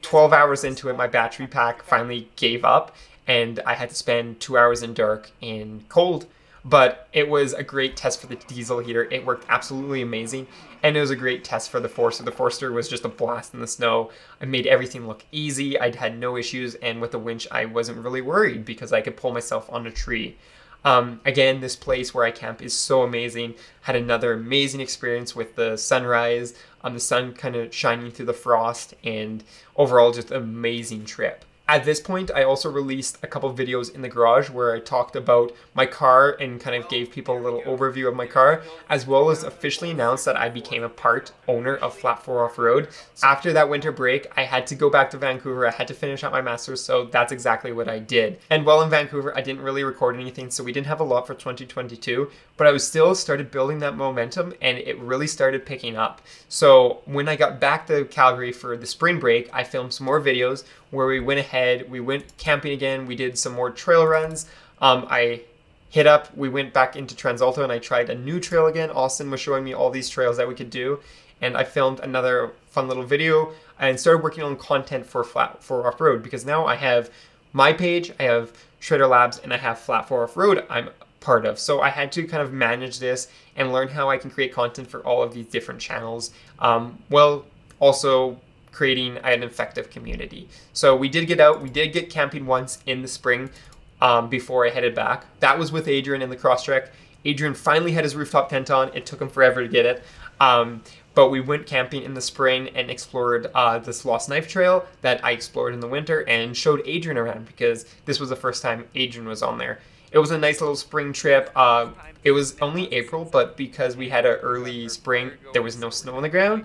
12 hours into it, my battery pack finally gave up and I had to spend 2 hours in dark and cold. But it was a great test for the diesel heater. It worked absolutely amazing. And it was a great test for the Forester. The Forester was just a blast in the snow. I made everything look easy. I'd had no issues. And with the winch, I wasn't really worried because I could pull myself on a tree. Again, this place where I camp is so amazing. Had another amazing experience with the sunrise, the sun kind of shining through the frost, and overall just an amazing trip. At this point, I also released a couple videos in the garage where I talked about my car and kind of gave people a little overview of my car, as well as officially announced that I became a part owner of Flat 4 Off-Road. After that winter break, I had to go back to Vancouver. I had to finish out my master's, so that's exactly what I did. And while in Vancouver, I didn't really record anything, so we didn't have a lot for 2022, but I was still started building that momentum and it really started picking up. So when I got back to Calgary for the spring break, I filmed some more videos where we went ahead, we went camping again, we did some more trail runs. We went back into Transalto and I tried a new trail again. Austin was showing me all these trails that we could do. And I filmed another fun little video and started working on content for Flat 4 Off-Road because now I have my page, I have Shredder Labs, and I have Flat 4 Off-Road I'm part of. So I had to kind of manage this and learn how I can create content for all of these different channels. Also creating an effective community. So we did get out, we did get camping once in the spring before I headed back. That was with Adrian in the Crosstrek. Adrian finally had his rooftop tent on. It took him forever to get it. But we went camping in the spring and explored this Lost Knife Trail that I explored in the winter and showed Adrian around because this was the first time Adrian was on there. It was a nice little spring trip. It was only April, but because we had an early spring, there was no snow on the ground.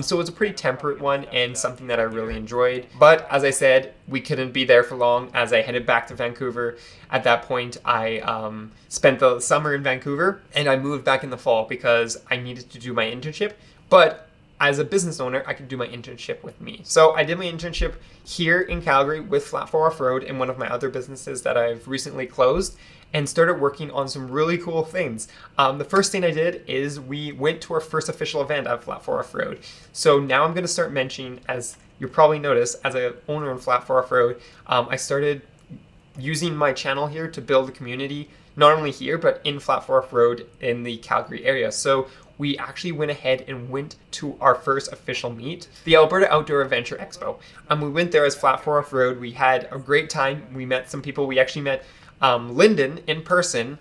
So it was a pretty temperate one and something that I really enjoyed. But as I said, we couldn't be there for long as I headed back to Vancouver. At that point, I spent the summer in Vancouver and I moved back in the fall because I needed to do my internship. But as a business owner, I could do my internship with me. So I did my internship here in Calgary with Flat 4 Off-Road in one of my other businesses that I've recently closed, and started working on some really cool things. The first thing I did is we went to our first official event at Flat 4 Off-Road. So now I'm gonna start mentioning, as you probably noticed, as an owner in Flat 4 Off-Road, I started using my channel here to build a community, not only here, but in Flat 4 Off-Road in the Calgary area. So we actually went ahead and went to our first official meet, the Alberta Outdoor Adventure Expo. We went there as Flat 4 Off-Road. We had a great time. We met some people. We actually met Lyndon in person,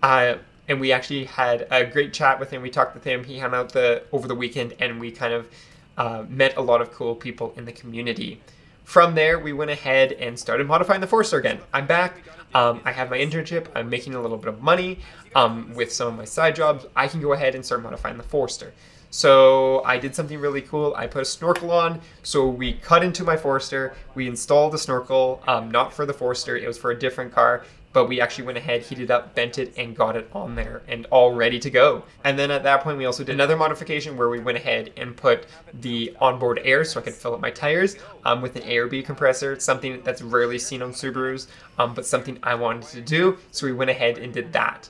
and we actually had a great chat with him. We talked with him. He hung out over the weekend, and we kind of met a lot of cool people in the community. From there, we went ahead and started modifying the Forester again. I'm back. I have my internship. I'm making a little bit of money with some of my side jobs. I can go ahead and start modifying the Forester. So I did something really cool. I put a snorkel on. So we cut into my Forester. We installed the snorkel, not for the Forester. It was for a different car. But we actually went ahead, heated up, bent it, and got it on there and all ready to go. And then at that point, we also did another modification where we went ahead and put the onboard air so I could fill up my tires with an ARB compressor, something that's rarely seen on Subarus, but something I wanted to do. So we went ahead and did that.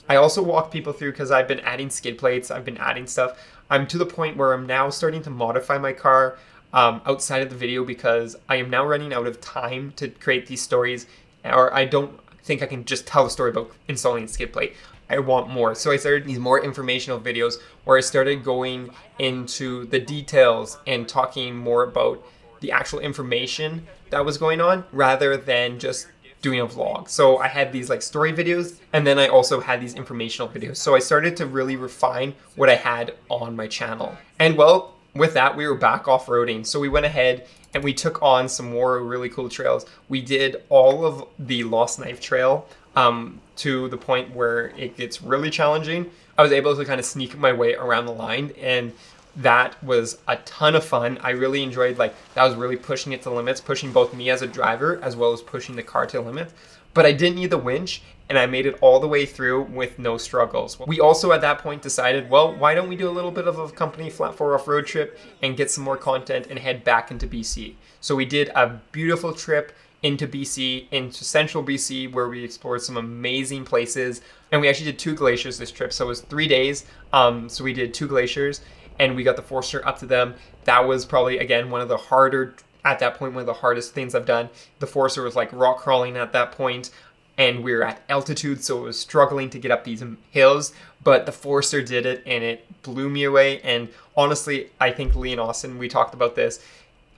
I also walked people through because I've been adding skid plates, I've been adding stuff. I'm to the point where I'm now starting to modify my car outside of the video because I am now running out of time to create these stories, or I don't think I can just tell the story about installing a skid plate. I want more. So I started these more informational videos where I started going into the details and talking more about the actual information that was going on rather than just doing a vlog. So I had these like story videos and then I also had these informational videos. So I started to really refine what I had on my channel. And well, with that, we were back off-roading. So we went ahead and we took on some more really cool trails. We did all of the Lost Knife Trail to the point where it gets really challenging. I was able to kind of sneak my way around the line, and that was a ton of fun. I really enjoyed, like, that was really pushing it to limits, pushing both me as a driver as well as pushing the car to limits. But I didn't need the winch, and I made it all the way through with no struggles. We also at that point decided, well, why don't we do a little bit of a company flat 4 off-road trip and get some more content and head back into BC. So we did a beautiful trip into BC, into central BC, where we explored some amazing places. And we actually did 2 glaciers this trip. So it was 3 days. So we did 2 glaciers, and we got the Forester up to them. That was probably, again, one of the harder, at that point, one of the hardest things I've done. The Forester was like rock crawling at that point, and we were at altitude, so it was struggling to get up these hills, but the Forester did it, and it blew me away. And honestly, I think Lee and Austin, we talked about this,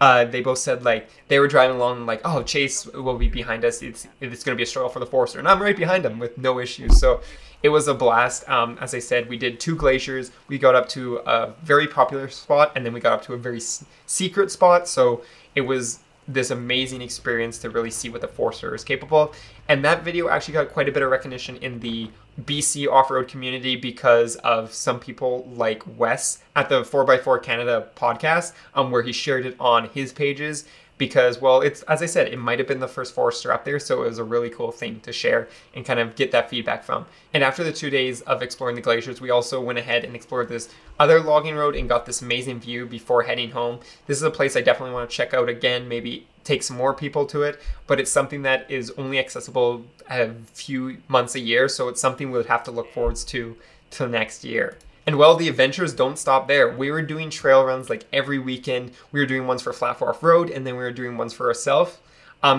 they both said, like, they were driving along and like, oh, Chase will be behind us, it's going to be a struggle for the Forester, and I'm right behind him with no issues. So it was a blast. As I said, we did 2 glaciers. We got up to a very popular spot, and then we got up to a very secret spot. So it was this amazing experience to really see what the Forester is capable of. And that video actually got quite a bit of recognition in the BC off-road community because of some people like Wes at the 4x4 Canada podcast, where he shared it on his pages. Because, well, it's, as I said, it might have been the first Forester up there, so it was a really cool thing to share and kind of get that feedback from. And after the 2 days of exploring the glaciers, we also went ahead and explored this other logging road and got this amazing view before heading home. This is a place I definitely want to check out again, maybe take some more people to it, but it's something that is only accessible a few months a year, so it's something we would have to look forward to till next year. And well, the adventures don't stop there. We were doing trail runs like every weekend. We were doing ones for Flat 4 Off-Road, and then we were doing ones for ourselves.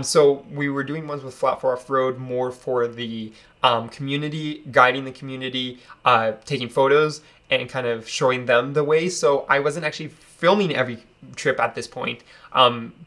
So we were doing ones with Flat 4 Off-Road more for the community, guiding the community, taking photos, and kind of showing them the way. So I wasn't actually filming every trip at this point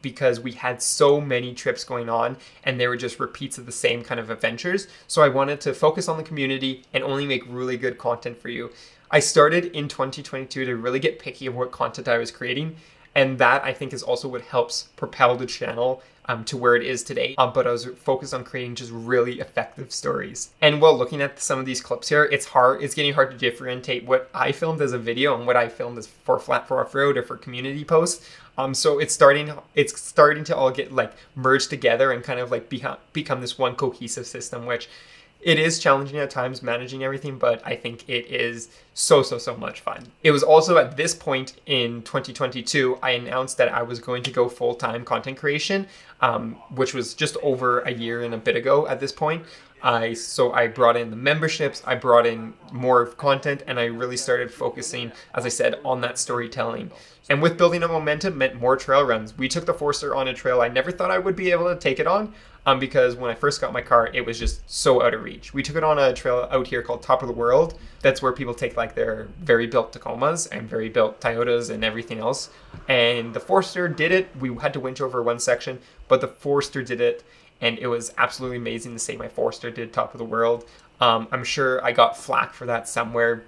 because we had so many trips going on, and they were just repeats of the same kind of adventures. So I wanted to focus on the community and only make really good content for you. I started in 2022 to really get picky of what content I was creating, and that I think is also what helps propel the channel to where it is today. But I was focused on creating just really effective stories. And while looking at some of these clips here, it's getting hard to differentiate what I filmed as a video and what I filmed as for Flat 4 Off-Road or for community posts. So it's starting to all get like merged together and kind of like become this one cohesive system, which it is challenging at times managing everything, but I think it is so much fun. It was also at this point in 2022, I announced that I was going to go full-time content creation, which was just over a year and a bit ago at this point. So I brought in the memberships, I brought in more content, and I really started focusing, as I said, on that storytelling. And with building up momentum meant more trail runs. We took the Forester on a trail I never thought I would be able to take it on, because when I first got my car, it was just so out of reach. We took it on a trail out here called Top of the World. That's where people take like their very built Tacomas and very built Toyotas and everything else. And the Forester did it. We had to winch over one section, but the Forester did it. And it was absolutely amazing to say my Forester did Top of the World. I'm sure I got flack for that somewhere.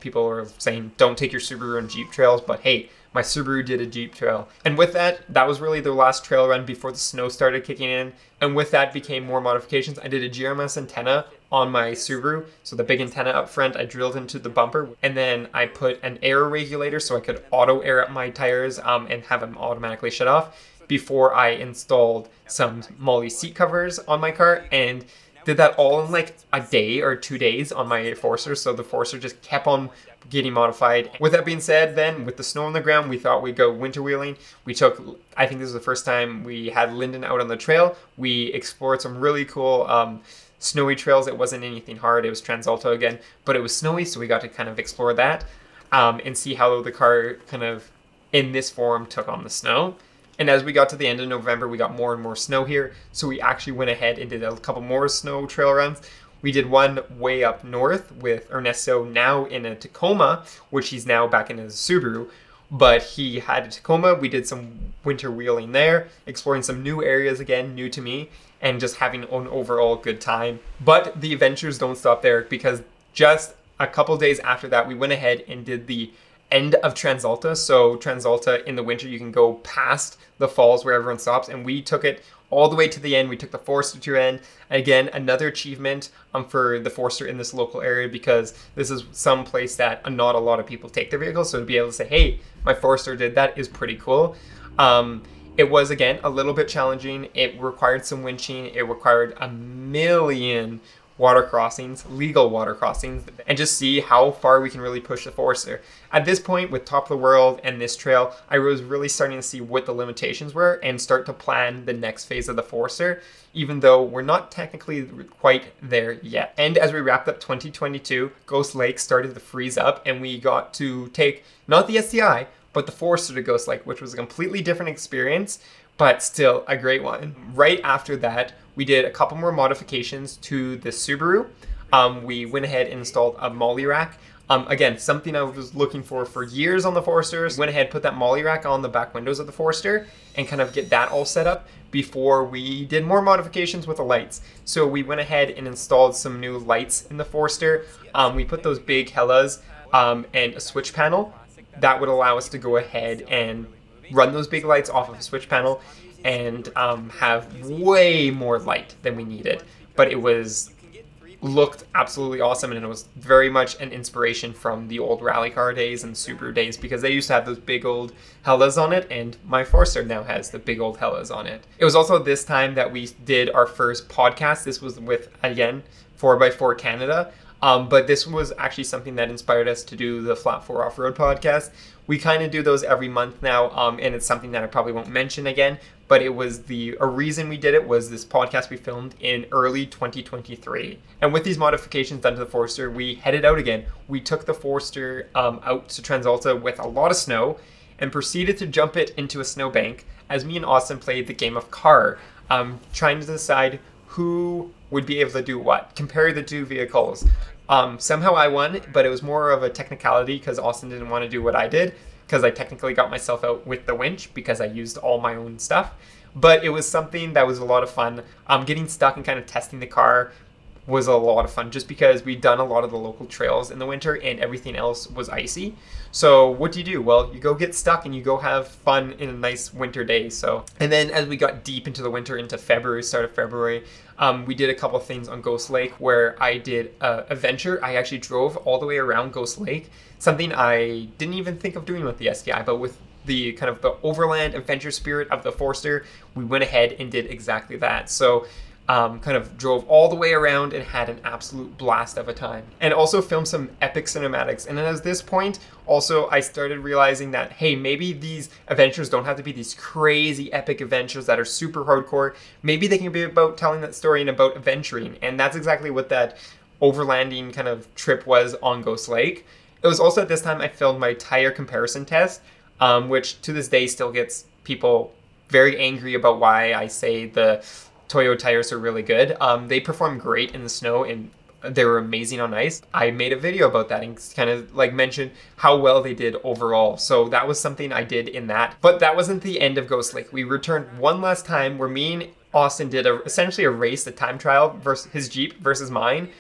People were saying, don't take your Subaru on Jeep trails, but hey, my Subaru did a Jeep trail. And with that, that was really the last trail run before the snow started kicking in. And with that became more modifications. I did a GRMS antenna on my Subaru. So the big antenna up front, I drilled into the bumper. And then I put an air regulator so I could auto air up my tires and have them automatically shut off before I installed some MOLLE seat covers on my car, and did that all in like a day or 2 days on my Forester. So the Forester just kept on getting modified. With that being said, then with the snow on the ground, we thought we'd go winter wheeling. We took, I think this is the first time we had Lyndon out on the trail. We explored some really cool snowy trails. It wasn't anything hard. It was Transalto again, but it was snowy, so we got to kind of explore that and see how the car kind of in this form took on the snow. And as we got to the end of November, we got more and more snow here. So we actually went ahead and did a couple more snow trail runs. We did one way up north with Ernesto, now in a Tacoma, which he's now back in his Subaru. But he had a Tacoma. We did some winter wheeling there, exploring some new areas again, new to me, and just having an overall good time. But the adventures don't stop there, because just a couple days after that, we went ahead and did the end of Transalta. So Transalta in the winter, you can go past the falls where everyone stops, and we took it all the way to the end. We took the Forester to end. Again, another achievement for the Forester in this local area, because this is some place that not a lot of people take their vehicles. So to be able to say, hey, my Forester did that is pretty cool. It was, again, a little bit challenging. It required some winching. It required a million water crossings, legal water crossings, and just see how far we can really push the Forester. At this point, with Top of the World and this trail, I was really starting to see what the limitations were and start to plan the next phase of the Forester, even though we're not technically quite there yet. And as we wrapped up 2022, Ghost Lake started to freeze up, and we got to take not the STI, but the Forester to Ghost Lake, which was a completely different experience, but still a great one. Right after that, we did a couple more modifications to the Subaru. We went ahead and installed a molly rack. Again, something I was looking for years on the Foresters. Went ahead, put that molly rack on the back windows of the Forester and kind of get that all set up before we did more modifications with the lights. So we went ahead and installed some new lights in the Forester. We put those big Hellas and a switch panel that would allow us to go ahead and run those big lights off of a switch panel and have way more light than we needed. But it looked absolutely awesome, and it was very much an inspiration from the old rally car days and Subaru days, because they used to have those big old Hellas on it, and my Forester now has the big old Hellas on it. It was also this time that we did our first podcast. This was with, again, 4x4 Canada. But this was actually something that inspired us to do the Flat 4 Off-Road podcast. We kind of do those every month now, and it's something that I probably won't mention again, but it was a reason we did it was this podcast we filmed in early 2023. And with these modifications done to the Forester, we headed out again. We took the Forester out to Transalta with a lot of snow and proceeded to jump it into a snowbank as me and Austin played the game of car, trying to decide who would be able to do what, compare the two vehicles. Somehow I won, but it was more of a technicality because Austin didn't want to do what I did, because I technically got myself out with the winch because I used all my own stuff. But it was something that was a lot of fun. Getting stuck and kind of testing the car was a lot of fun, just because we'd done a lot of the local trails in the winter and everything else was icy. So what do? Well, you go get stuck and you go have fun in a nice winter day. And then as we got deep into the winter, into February, start of February, we did a couple of things on Ghost Lake where I did a venture. I actually drove all the way around Ghost Lake, something I didn't even think of doing with the STI, but with the kind of the overland adventure spirit of the Forester, we went ahead and did exactly that. So kind of drove all the way around and had an absolute blast of a time. And also filmed some epic cinematics. And then at this point, also I started realizing that, hey, maybe these adventures don't have to be these crazy epic adventures that are super hardcore. Maybe they can be about telling that story and about adventuring. And that's exactly what that overlanding kind of trip was on Ghost Lake. It was also at this time I filmed my tire comparison test, which to this day still gets people very angry about why I say the Toyo tires are really good. They perform great in the snow and they were amazing on ice. I made a video about that and kind of like mentioned how well they did overall. So that was something I did in that. But that wasn't the end of Ghost Lake. We returned one last time where me and Austin did essentially a race, a time trial versus his Jeep versus mine.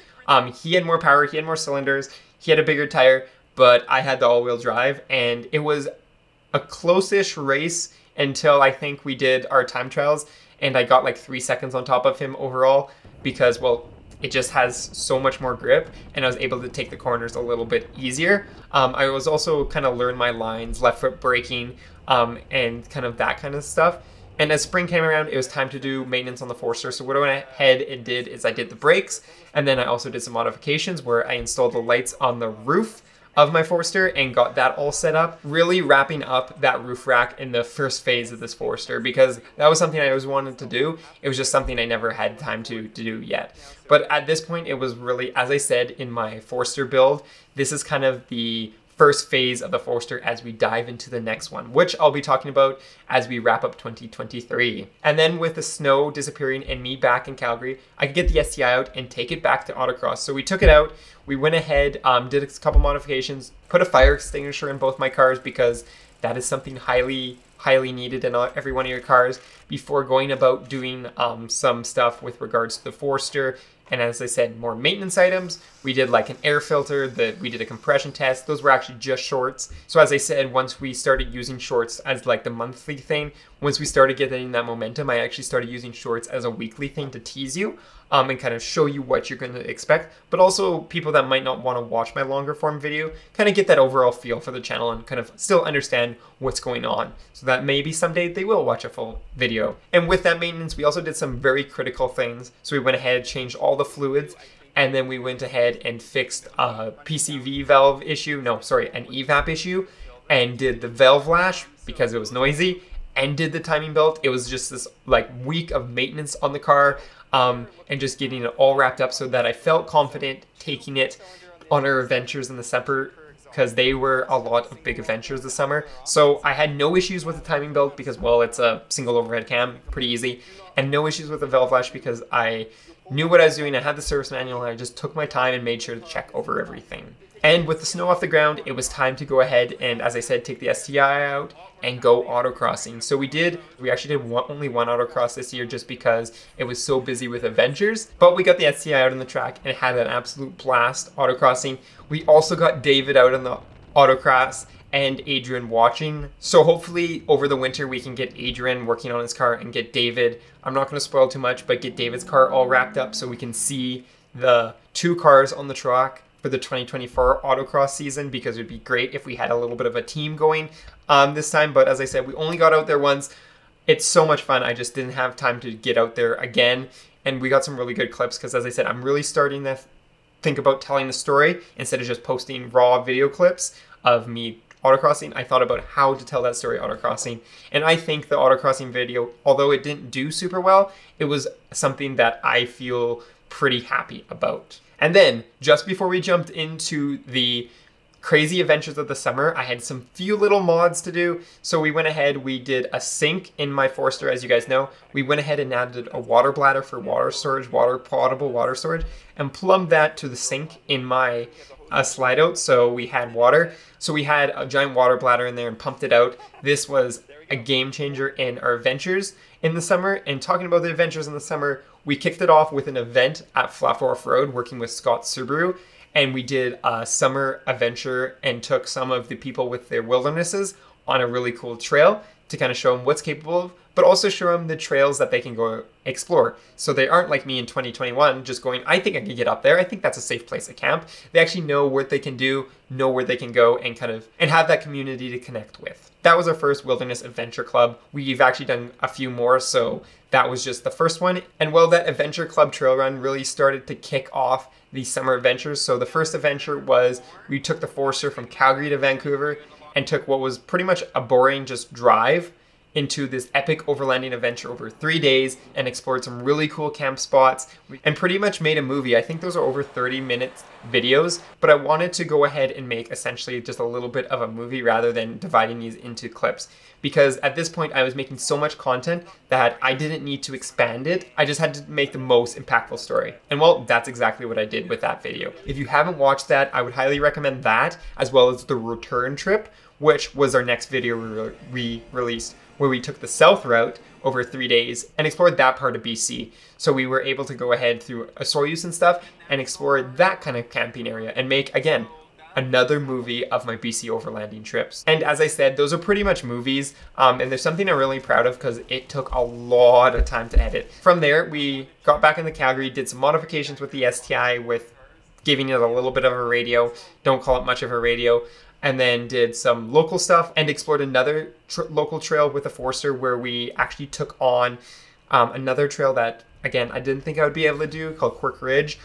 He had more power, he had more cylinders, he had a bigger tire, but I had the all-wheel drive, and it was a close-ish race until I think we did our time trials. And I got like 3 seconds on top of him overall because, well, it just has so much more grip and I was able to take the corners a little bit easier. I was also kind of learn my lines, left foot braking, and kind of that kind of stuff. And as spring came around, it was time to do maintenance on the Forester. So what I went ahead and did is I did the brakes, and then I also did some modifications where I installed the lights on the roof of my Forester and got that all set up, really wrapping up that roof rack in the first phase of this Forester, because that was something I always wanted to do. It was just something I never had time to do yet. But at this point, it was really, as I said in my Forester build, this is kind of the first phase of the Forester as we dive into the next one, which I'll be talking about as we wrap up 2023. And then with the snow disappearing and me back in Calgary, I could get the STI out and take it back to autocross. So we took it out, we went ahead, did a couple modifications, put a fire extinguisher in both my cars because that is something highly needed in every one of your cars before going about doing some stuff with regards to the Forester And as I said, more maintenance items. We did like an air filter, we did a compression test. Those were actually just shorts. So as I said, once we started using shorts as like the monthly thing, once we started getting that momentum, I actually started using shorts as a weekly thing to tease you. And kind of show you what you're going to expect, but also people that might not want to watch my longer form video kind of get that overall feel for the channel and kind of still understand what's going on, so that maybe someday they will watch a full video. And with that maintenance, we also did some very critical things. So we went ahead, changed all the fluids, and then we went ahead and fixed a PCV valve issue, an evap issue, and did the valve lash because it was noisy, and did the timing belt. It was just this like week of maintenance on the car. And just getting it all wrapped up so that I felt confident taking it on our adventures in the summer, because they were a lot of big adventures this summer. So I had no issues with the timing belt because, well, it's a single overhead cam, pretty easy, and no issues with the valve lash because I knew what I was doing. I had the service manual and I just took my time and made sure to check over everything. And with the snow off the ground, it was time to go ahead and, as I said, take the STI out and go autocrossing. So we actually did only one autocross this year just because it was so busy with adventures. But we got the STI out on the track and had an absolute blast autocrossing. We also got David out on the autocross and Adrian watching. So hopefully over the winter we can get Adrian working on his car and get David, I'm not going to spoil too much, but get David's car all wrapped up so we can see the two cars on the track for the 2024 autocross season, because it would be great if we had a little bit of a team going this time. But as I said, we only got out there once. It's so much fun. I just didn't have time to get out there again. And we got some really good clips because, as I said, I'm really starting to think about telling the story instead of just posting raw video clips of me autocrossing. I thought about how to tell that story autocrossing. And I think the autocrossing video, although it didn't do super well, it was something that I feel pretty happy about. And then, just before we jumped into the crazy adventures of the summer, I had some few little mods to do. So we went ahead, we did a sink in my Forester, as you guys know. We went ahead and added a water bladder for water storage, potable water storage, and plumbed that to the sink in my slide out, so we had water. So we had a giant water bladder in there and pumped it out. This was a game changer in our adventures in the summer. And talking about the adventures in the summer, we kicked it off with an event at Flat Off-Road working with Scott Subaru. And we did a summer adventure and took some of the people with their wildernesses on a really cool trail to kind of show them what's capable of, but also show them the trails that they can go explore. So they aren't like me in 2021 just going, I think I can get up there. I think that's a safe place to camp. They actually know what they can do, know where they can go, and have that community to connect with. That was our first Wilderness Adventure Club. We've actually done a few more, so that was just the first one. And well, that Adventure Club trail run really started to kick off the summer adventures. So the first adventure was we took the Forester from Calgary to Vancouver and took what was pretty much a boring just drive into this epic overlanding adventure over 3 days and explored some really cool camp spots and pretty much made a movie. I think those are over 30-minute videos, but I wanted to go ahead and make essentially just a little bit of a movie rather than dividing these into clips, because at this point I was making so much content that I didn't need to expand it. I just had to make the most impactful story. And well, that's exactly what I did with that video. If you haven't watched that, I would highly recommend that, as well as the return trip, which was our next video we released, where we took the south route over 3 days and explored that part of BC. So we were able to go ahead through a Soyuz and stuff and explore that kind of camping area and make, again, another movie of my BC overlanding trips. And as I said, those are pretty much movies, and there's something I'm really proud of because it took a lot of time to edit. From there, we got back into Calgary, did some modifications with the STI with giving it a little bit of a radio, don't call it much of a radio, and then did some local stuff and explored another local trail with a Forester where we actually took on another trail that, again, I didn't think I would be able to do, called Quirk Ridge.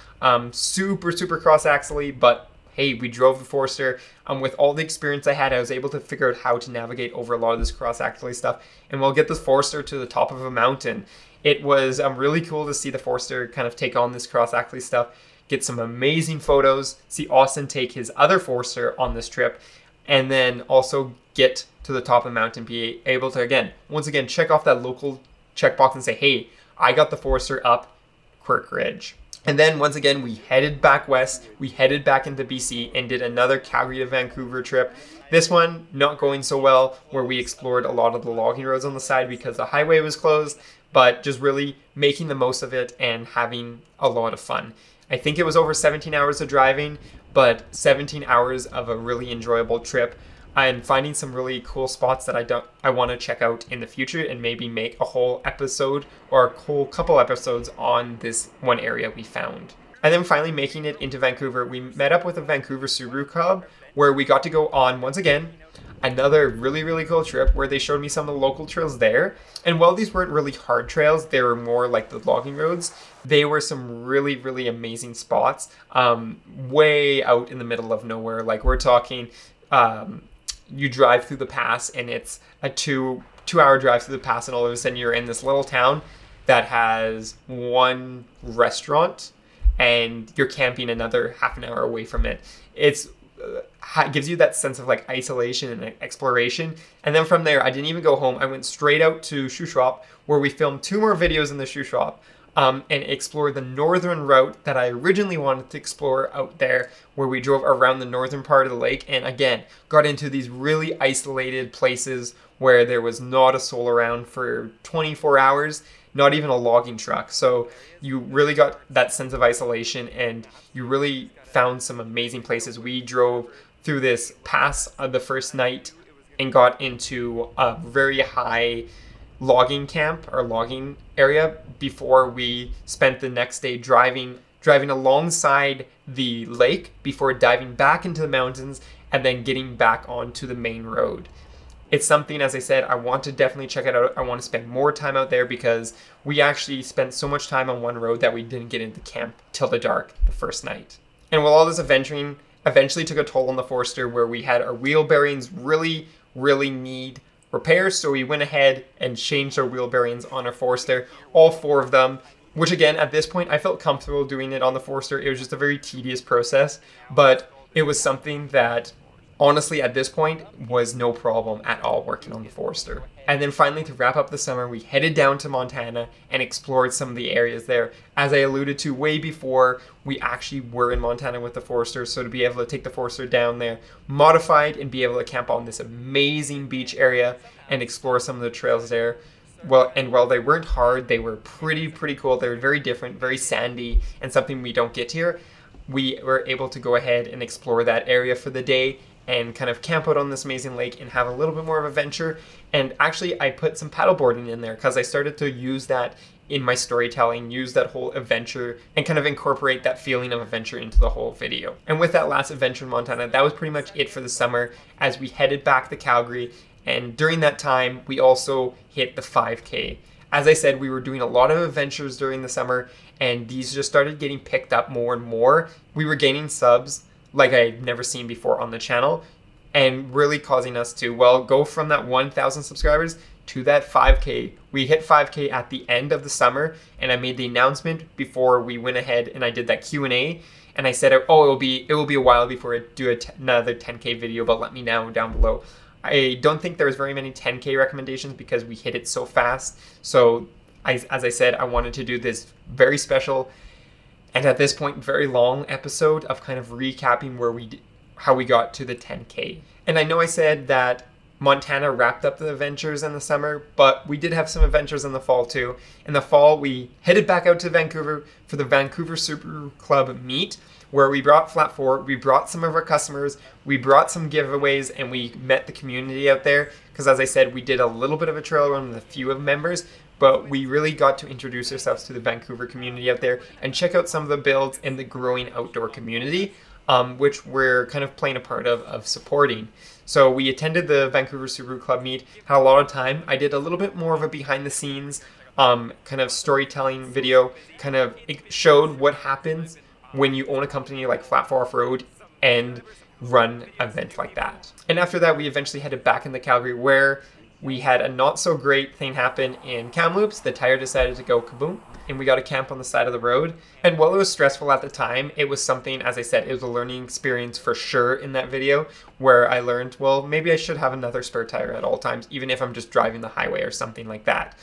Super cross-axle-y, but hey, we drove the Forester. With all the experience I had, I was able to figure out how to navigate over a lot of this cross-axle stuff, and we'll get this Forester to the top of a mountain. It was really cool to see the Forester kind of take on this cross-axle stuff, get some amazing photos, see Austin take his other Forester on this trip, and then also get to the top of the mountain, be able to, once again, check off that local checkbox and say, hey, I got the Forester up Quirk Ridge. And then once again, we headed back west, we headed back into BC and did another Calgary to Vancouver trip. This one not going so well, where we explored a lot of the logging roads on the side because the highway was closed. but just really making the most of it and having a lot of fun. I think it was over 17 hours of driving, but 17 hours of a really enjoyable trip. I'm finding some really cool spots that I want to check out in the future and maybe make a whole episode or a whole couple episodes on this one area we found. And then finally making it into Vancouver, we met up with a Vancouver Subaru Club where we got to go on, once again, another really, really cool trip where they showed me some of the local trails there. And while these weren't really hard trails, they were more like the logging roads, they were some really, really amazing spots, way out in the middle of nowhere. Like we're talking, you drive through the pass and it's a two-hour drive through the pass, and all of a sudden you're in this little town that has one restaurant and you're camping another half an hour away from it. It gives you that sense of like isolation and exploration. And then from there, I didn't even go home. I went straight out to Shoe Shop where we filmed 2 more videos in the Shoe Shop and explored the northern route that I originally wanted to explore out there, where we drove around the northern part of the lake and again got into these really isolated places where there was not a soul around for 24 hours, not even a logging truck. So you really got that sense of isolation and you really found some amazing places. We drove through this pass the first night and got into a very high logging camp or logging area before we spent the next day driving alongside the lake before diving back into the mountains and then getting back onto the main road. It's something, as I said, I want to definitely check it out. I want to spend more time out there because we actually spent so much time on one road that we didn't get into camp till the dark the first night. And while all this adventuring eventually took a toll on the Forester, where we had our wheel bearings really, really need repairs, so we went ahead and changed our wheel bearings on our Forester, all 4 of them, which again, at this point, I felt comfortable doing it on the Forester. It was just a very tedious process, but it was something that honestly, at this point, was no problem at all working on the Forester. And then finally, to wrap up the summer, we headed down to Montana and explored some of the areas there. As I alluded to way before, we actually were in Montana with the Forester, so to be able to take the Forester down there, modified, and be able to camp on this amazing beach area and explore some of the trails there. Well, and while they weren't hard, they were pretty cool. They were very different, very sandy, and something we don't get here. We were able to go ahead and explore that area for the day and kind of camp out on this amazing lake and have a little bit more of an adventure. And actually, I put some paddleboarding in there because I started to use that in my storytelling, use that whole adventure and kind of incorporate that feeling of adventure into the whole video. And with that last adventure in Montana, that was pretty much it for the summer as we headed back to Calgary. And during that time, we also hit the 5K. As I said, we were doing a lot of adventures during the summer and these just started getting picked up more and more. We were gaining subs like I'd never seen before on the channel, and really causing us to, well, go from that 1,000 subscribers to that 5K. We hit 5K at the end of the summer, and I made the announcement before we went ahead and I did that Q&A, and I said, oh, it will be a while before I do another 10K video, but let me know down below. I don't think there was very many 10K recommendations because we hit it so fast. So as I said, I wanted to do this very special and at this point, very long episode of kind of recapping how we got to the 10K. And I know I said that Montana wrapped up the adventures in the summer, but we did have some adventures in the fall too. In the fall, we headed back out to Vancouver for the Vancouver Subaru Club meet, where we brought Flat 4, we brought some of our customers, we brought some giveaways, and we met the community out there. Because as I said, we did a little bit of a trail run with a few of members, but we really got to introduce ourselves to the Vancouver community out there and check out some of the builds in the growing outdoor community, which we're kind of playing a part of supporting. So we attended the Vancouver Subaru Club meet, had a lot of time. I did a little bit more of a behind the scenes kind of storytelling video, kind of showed what happens when you own a company like Flat 4 Off-Road and run events like that. And after that, we eventually headed back into Calgary, where we had a not so great thing happen in Kamloops. The tire decided to go kaboom, and we got a camp on the side of the road. And while it was stressful at the time, it was something, as I said, it was a learning experience for sure in that video, where I learned, well, maybe I should have another spare tire at all times, even if I'm just driving the highway or something like that.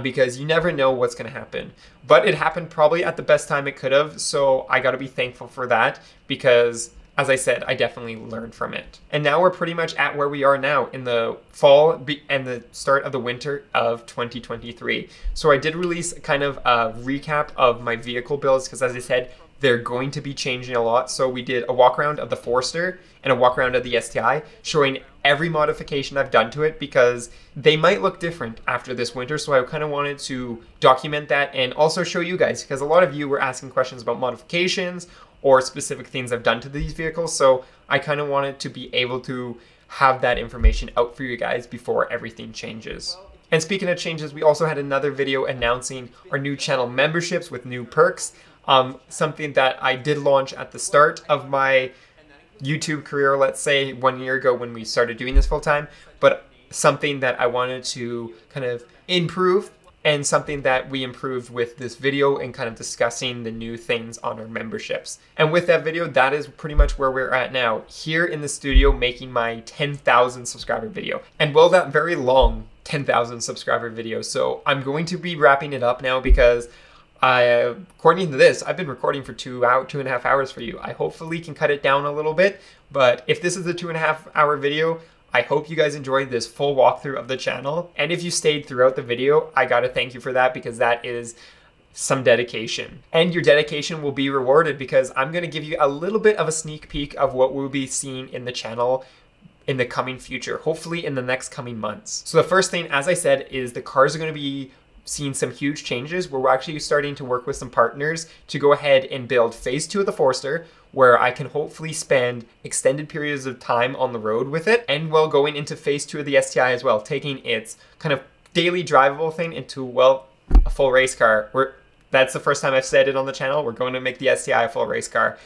Because you never know what's going to happen. But it happened probably at the best time it could have, so I got to be thankful for that, because as I said, I definitely learned from it. And now we're pretty much at where we are now in the fall and the start of the winter of 2023. So I did release kind of a recap of my vehicle builds because, as I said, they're going to be changing a lot. So we did a walk around of the Forester and a walk around of the STI, showing every modification I've done to it because they might look different after this winter. So I kind of wanted to document that and also show you guys, because a lot of you were asking questions about modifications or specific things I've done to these vehicles. So I kind of wanted to be able to have that information out for you guys before everything changes. And speaking of changes, we also had another video announcing our new channel memberships with new perks. Something that I did launch at the start of my YouTube career, let's say 1 year ago when we started doing this full time, but something that I wanted to kind of improve and something that we improved with this video and kind of discussing the new things on our memberships. And with that video, that is pretty much where we're at now, here in the studio making my 10,000 subscriber video. And well, that very long 10,000 subscriber video. So I'm going to be wrapping it up now because according to this, I've been recording for 2.5 hours for you. I hopefully can cut it down a little bit, but if this is a 2.5 hour video, I hope you guys enjoyed this full walkthrough of the channel. And if you stayed throughout the video, I gotta thank you for that because that is some dedication. And your dedication will be rewarded because I'm gonna give you a little bit of a sneak peek of what we'll be seeing in the channel in the coming future, hopefully in the next coming months. So the first thing, as I said, is the cars are gonna be seeing some huge changes where we're actually starting to work with some partners to go ahead and build phase 2 of the Forester, where I can hopefully spend extended periods of time on the road with it. And we're going into phase 2 of the STI as well, taking its kind of daily drivable thing into, well, a full race car. That's the first time I've said it on the channel. We're going to make the STI a full race car.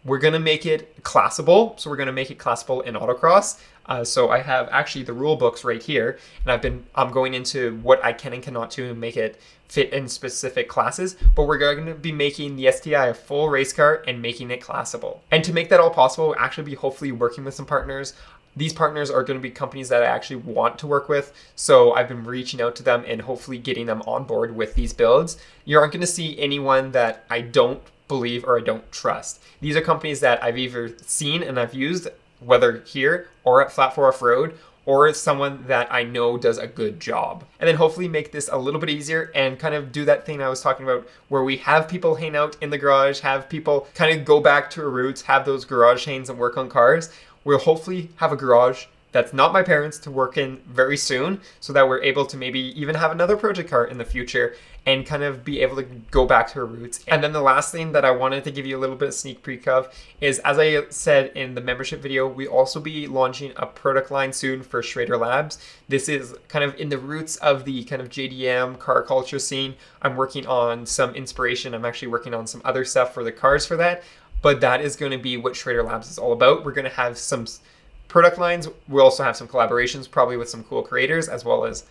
We're going to make it classable. So we're going to make it classable in autocross. So I have actually the rule books right here, and I'm going into what I can and cannot do to make it fit in specific classes, but we're going to be making the STI a full race car and making it classable. And to make that all possible, we'll actually be hopefully working with some partners. These partners are going to be companies that I actually want to work with. So I've been reaching out to them and hopefully getting them on board with these builds. You aren't going to see anyone that I don't believe or I don't trust. These are companies that I've either seen and I've used, whether here or at Flat 4 Off-Road, or someone that I know does a good job. And then hopefully make this a little bit easier and kind of do that thing I was talking about where we have people hang out in the garage, have people kind of go back to our roots, have those garage hangs and work on cars. We'll hopefully have a garage that's not my parents to work in very soon so that we're able to maybe even have another project car in the future and kind of be able to go back to our roots. And then the last thing that I wanted to give you a little bit of sneak peek of is, as I said in the membership video, we also be launching a product line soon for Schrader Labs. This is kind of in the roots of the kind of JDM car culture scene. I'm working on some inspiration. I'm actually working on some other stuff for the cars for that, but that is going to be what Schrader Labs is all about. We're going to have some product lines. We'll also have some collaborations, probably with some cool creators, as well as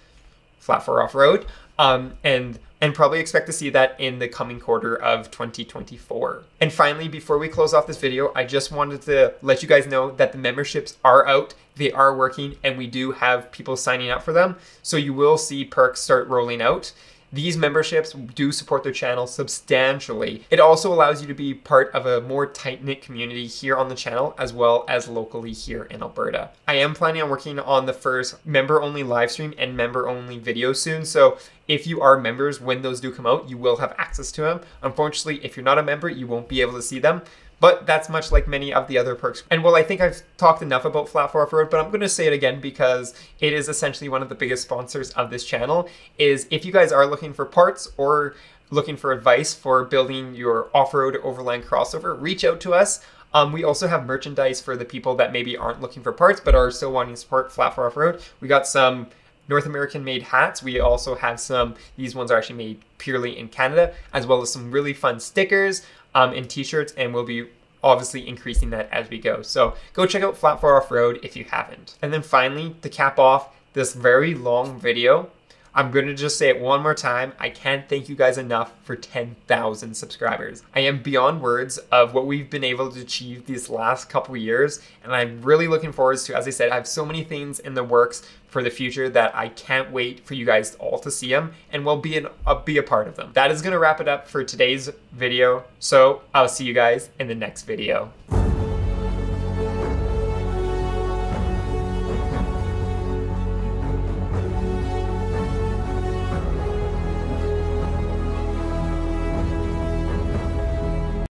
Flat 4 Off-Road, and probably expect to see that in the coming quarter of 2024. And finally, before we close off this video, I just wanted to let you guys know that the memberships are out, they are working, and we do have people signing up for them. So you will see perks start rolling out. These memberships do support their channel substantially. It also allows you to be part of a more tight-knit community here on the channel, as well as locally here in Alberta. I am planning on working on the first member-only live stream and member-only video soon. So if you are members, when those do come out, you will have access to them. Unfortunately, if you're not a member, you won't be able to see them. But that's much like many of the other perks. And well, I think I've talked enough about Flat 4 Off-Road, but I'm going to say it again because it is essentially one of the biggest sponsors of this channel. Is if you guys are looking for parts or looking for advice for building your off-road overland crossover, reach out to us. We also have merchandise for the people that maybe aren't looking for parts, but are still wanting to support Flat 4 Off-Road. We got some North American made hats. We also have some, these ones are actually made purely in Canada, as well as some really fun stickers and t-shirts, and we'll be obviously increasing that as we go. So go check out Flat 4 Off-Road if you haven't. And then finally, to cap off this very long video, I'm going to just say it one more time. I can't thank you guys enough for 10,000 subscribers. I am beyond words of what we've been able to achieve these last couple of years. And I'm really looking forward to, as I said, I have so many things in the works for the future that I can't wait for you guys all to see them and will be a part of them. That is going to wrap it up for today's video. So I'll see you guys in the next video.